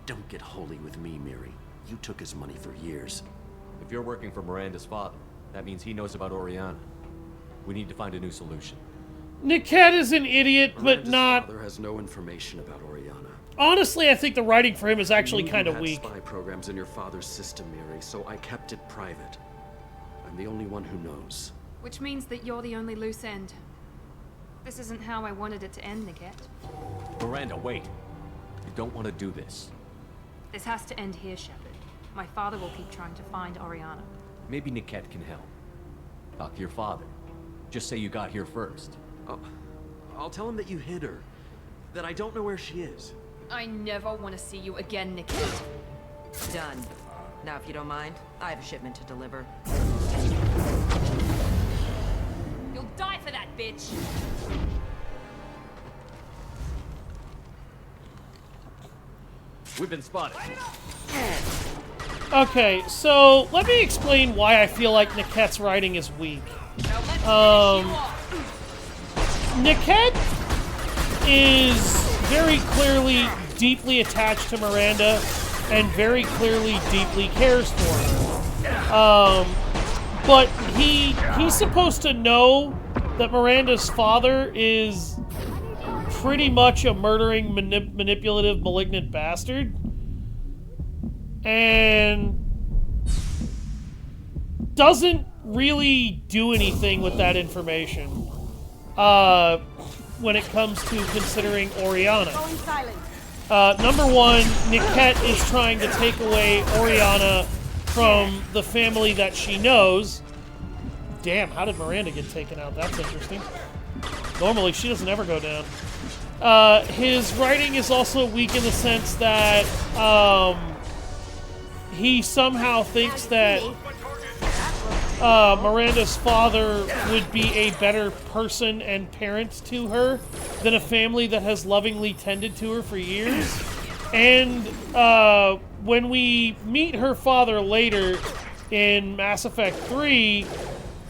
Don't get holy with me, Miri. You took his money for years.
If you're working for Miranda's father, that means he knows about Oriana. We need to find a new solution.
Niket is an idiot,
Miranda's
but not...
father has no information about Oriana.
Honestly, I think the writing for him is actually kind of
You
weak.
had spy programs in your father's system, Miri, so I kept it private. I'm the only one who knows.
Which means that you're the only loose end. This isn't how I wanted it to end, Niket.
Miranda, wait. You don't want to do this.
This has to end here, Shepard. My father will keep trying to find Oriana.
Maybe Niket can help. Talk to your father. Just say you got here first.
I'll tell him that you hid her. That I don't know where she is.
I never want to see you again, Niket.
Done. Now, if you don't mind, I have a shipment to deliver.
You'll die for that, bitch!
We've been spotted.
Okay, so let me explain why I feel like Niket's writing is weak. Niket is very clearly deeply attached to Miranda and very clearly deeply cares for her. But he's supposed to know that Miranda's father is pretty much a murdering, manipulative, malignant bastard. And doesn't really do anything with that information when it comes to considering Oriana. Number one, Niket is trying to take away Oriana from the family that she knows. Damn, how did Miranda get taken out? That's interesting. Normally, she doesn't ever go down. His writing is also weak in the sense that he somehow thinks that Miranda's father would be a better person and parent to her than a family that has lovingly tended to her for years. And when we meet her father later in Mass Effect 3,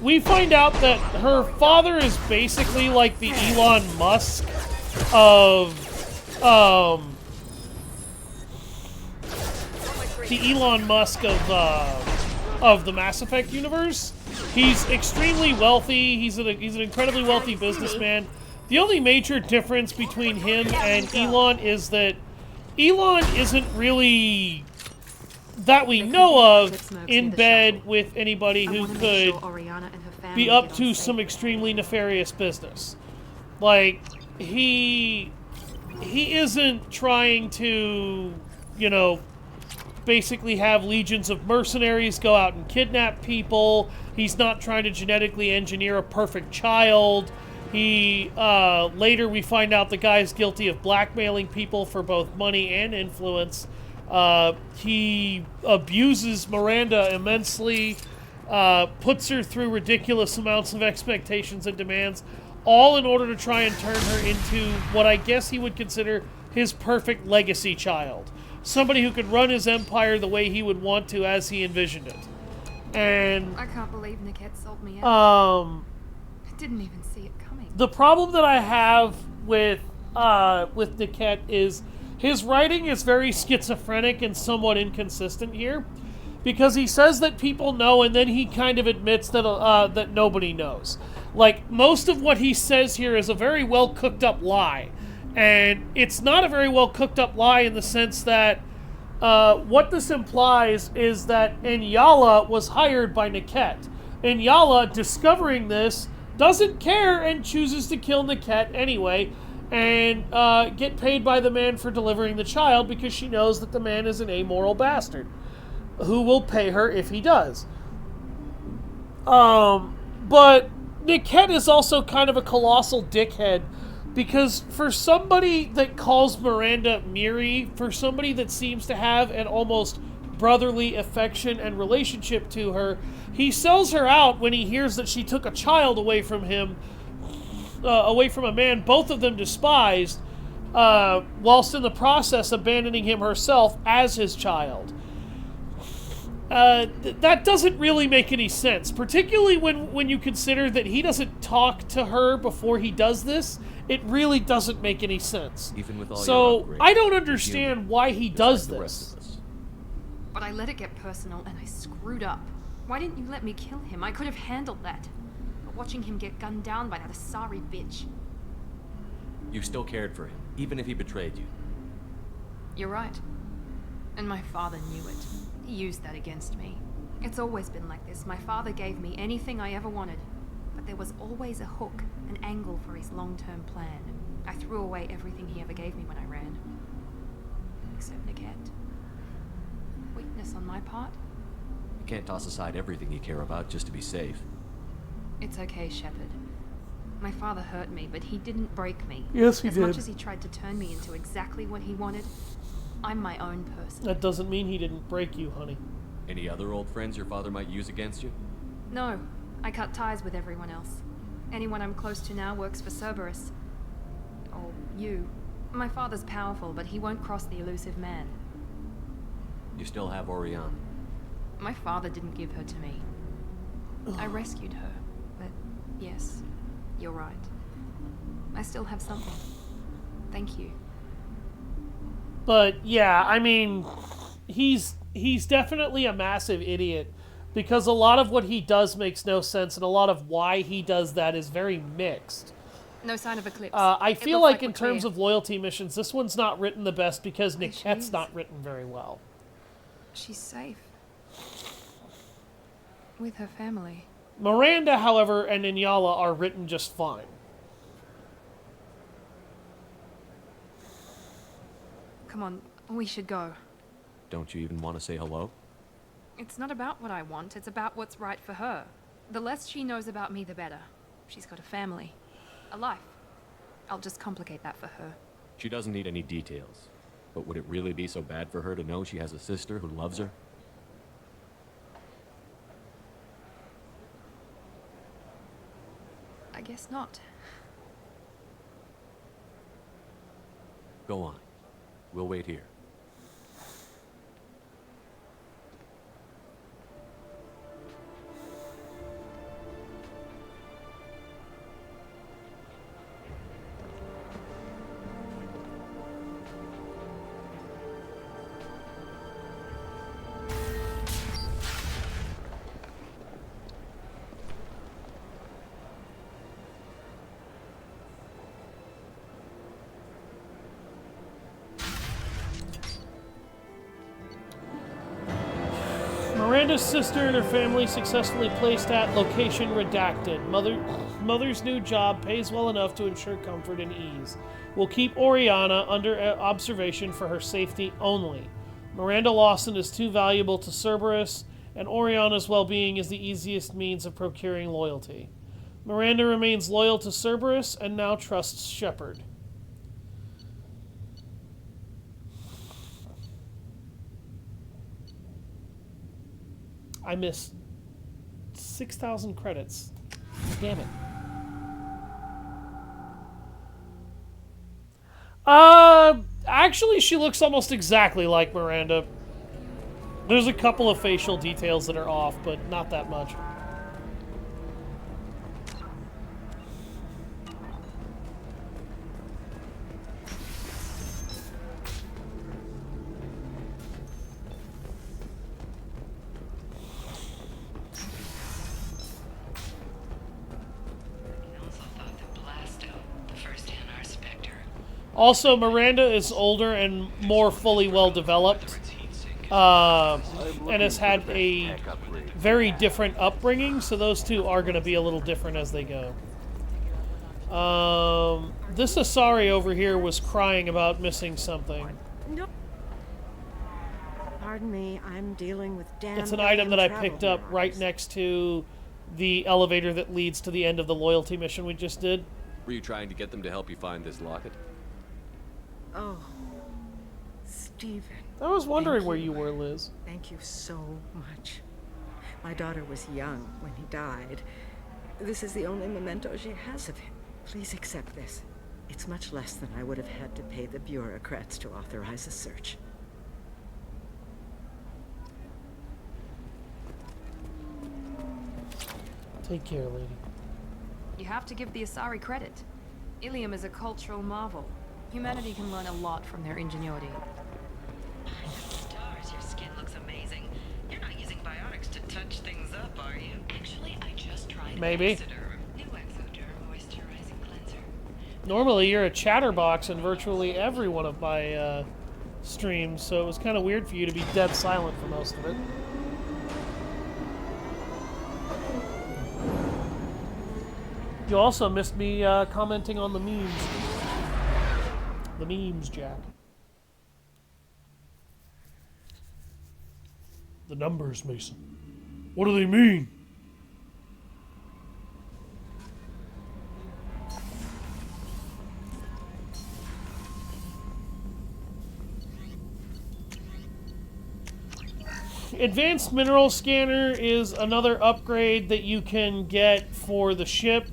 we find out that her father is basically like the Elon Musk of the Mass Effect universe. He's extremely wealthy. He's an incredibly wealthy businessman. The only major difference between him and Elon is that Elon isn't really, that we know of, in bed with anybody who could be up to some extremely nefarious business. Like, he isn't trying to, you know, basically have legions of mercenaries go out and kidnap people. He's not trying to genetically engineer a perfect child. He, later we find out the guy's guilty of blackmailing people for both money and influence. He abuses Miranda immensely, puts her through ridiculous amounts of expectations and demands, all in order to try and turn her into what I guess he would consider his perfect legacy child. Somebody who could run his empire the way he would want to as he envisioned it. And
I can't believe Niket sold me out. I didn't even see it coming.
the problem that I have with Niket is his writing is very schizophrenic and somewhat inconsistent here, because he says that people know, and then he kind of admits that that nobody knows. Like, most of what he says here is a very well cooked up lie, and it's not a very well cooked up lie in the sense that what this implies is that Inyala was hired by Niket. Inyala, discovering this, doesn't care and chooses to kill Niket anyway, and get paid by the man for delivering the child, because she knows that the man is an amoral bastard who will pay her if he does. But Niket is also kind of a colossal dickhead, because for somebody that calls Miranda Miri, for somebody that seems to have an almost brotherly affection and relationship to her, he sells her out when he hears that she took a child away from him, away from a man both of them despised, whilst in the process abandoning him herself as his child. That doesn't really make any sense, particularly when you consider that he doesn't talk to her before he does this. It really doesn't make any sense.
Even with all
so
your
I don't understand why he does this.
But I let it get personal and I screwed up. Why didn't you let me kill him? I could have handled that. But watching him get gunned down by that Asari bitch.
You still cared for him, even if he betrayed you.
You're right. And my father knew it. He used that against me. It's always been like this. My father gave me anything I ever wanted. But there was always a hook, an angle for his long-term plan. I threw away everything he ever gave me when I ran. Except Niket. Weakness on my part?
You can't toss aside everything you care about just to be safe.
It's okay, Shepard. My father hurt me, but he didn't break me.
Yes, he
did. As much as he tried to turn me into exactly what he wanted, I'm my own person.
That doesn't mean he didn't break you, honey.
Any other old friends your father might use against you?
No. I cut ties with everyone else. Anyone I'm close to now works for Cerberus. Or you. My father's powerful, but he won't cross the elusive man.
You still have Orion.
My father didn't give her to me. I rescued her, but yes, you're right. I still have something. Thank you.
But yeah, I mean, he's definitely a massive idiot, because a lot of what he does makes no sense, and a lot of why he does that is very mixed.
No sign of Eclipse.
I feel like in terms of loyalty missions, this one's not written the best because Niket's not written very well.
She's safe. With her family.
Miranda, however, and Inyala are written just fine.
Come on, we should go.
Don't you even want to say hello?
It's not about what I want, it's about what's right for her. The less she knows about me, the better. She's got a family. A life. I'll just complicate that for her.
She doesn't need any details. But would it really be so bad for her to know she has a sister who loves her?
I guess not.
Go on. We'll wait here.
Miranda's sister and her family successfully placed at location redacted. Mother's new job pays well enough to ensure comfort and ease. We'll keep Oriana under observation for her safety only. Miranda Lawson is too valuable to Cerberus, and Oriana's well-being is the easiest means of procuring loyalty. Miranda remains loyal to Cerberus and now trusts Shepard. I missed 6,000 credits. Damn it. Actually, she looks almost exactly like Miranda. There's a couple of facial details that are off, but not that much. Also, Miranda is older and more fully well-developed, and has had a very different upbringing, so those two are going to be a little different as they go. This Asari over here was crying about missing something.
No. Pardon me, I'm dealing with damn.
It's an item that I picked up right next to the elevator that leads to the end of the loyalty mission we just did.
Were you trying to get them to help you find this locket?
Oh, Stephen.
I was wondering where you were, Liz.
Thank you so much. My daughter was young when he died. This is the only memento she has of him. Please accept this. It's much less than I would have had to pay the bureaucrats to authorize a search.
Take care, lady.
You have to give the Asari credit. Ilium is a cultural marvel. Humanity can learn a lot from their ingenuity.
Stars, your skin looks amazing. You're not using biotics to touch things up, are you? Actually, I just tried
Maybe.
Exoderm. New Exoderm moisturizing cleanser.
Normally, you're a chatterbox in virtually every one of my streams, so it was kind of weird for you to be dead silent for most of it. You also missed me commenting on the memes. The memes, Jack. The numbers, Mason. What do they mean? Advanced Mineral Scanner is another upgrade that you can get for the ship.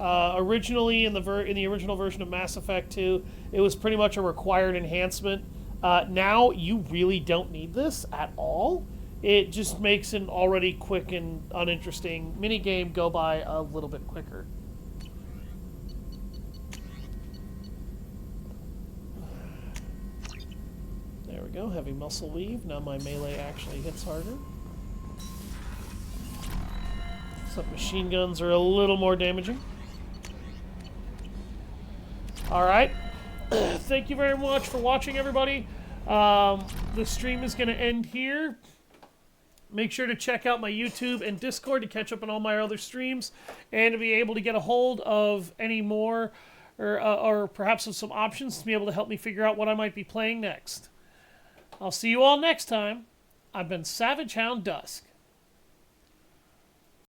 Originally, in the original version of Mass Effect 2, it was pretty much a required enhancement. Now, you really don't need this at all. It just makes an already quick and uninteresting minigame go by a little bit quicker. There we go, heavy muscle weave. Now my melee actually hits harder. Some machine guns are a little more damaging. Alright. Thank you very much for watching, everybody. The stream is going to end here. Make sure to check out my YouTube and Discord to catch up on all my other streams and to be able to get a hold of any more or perhaps of some options to be able to help me figure out what I might be playing next. I'll see you all next time. I've been Savage Hound Dusk.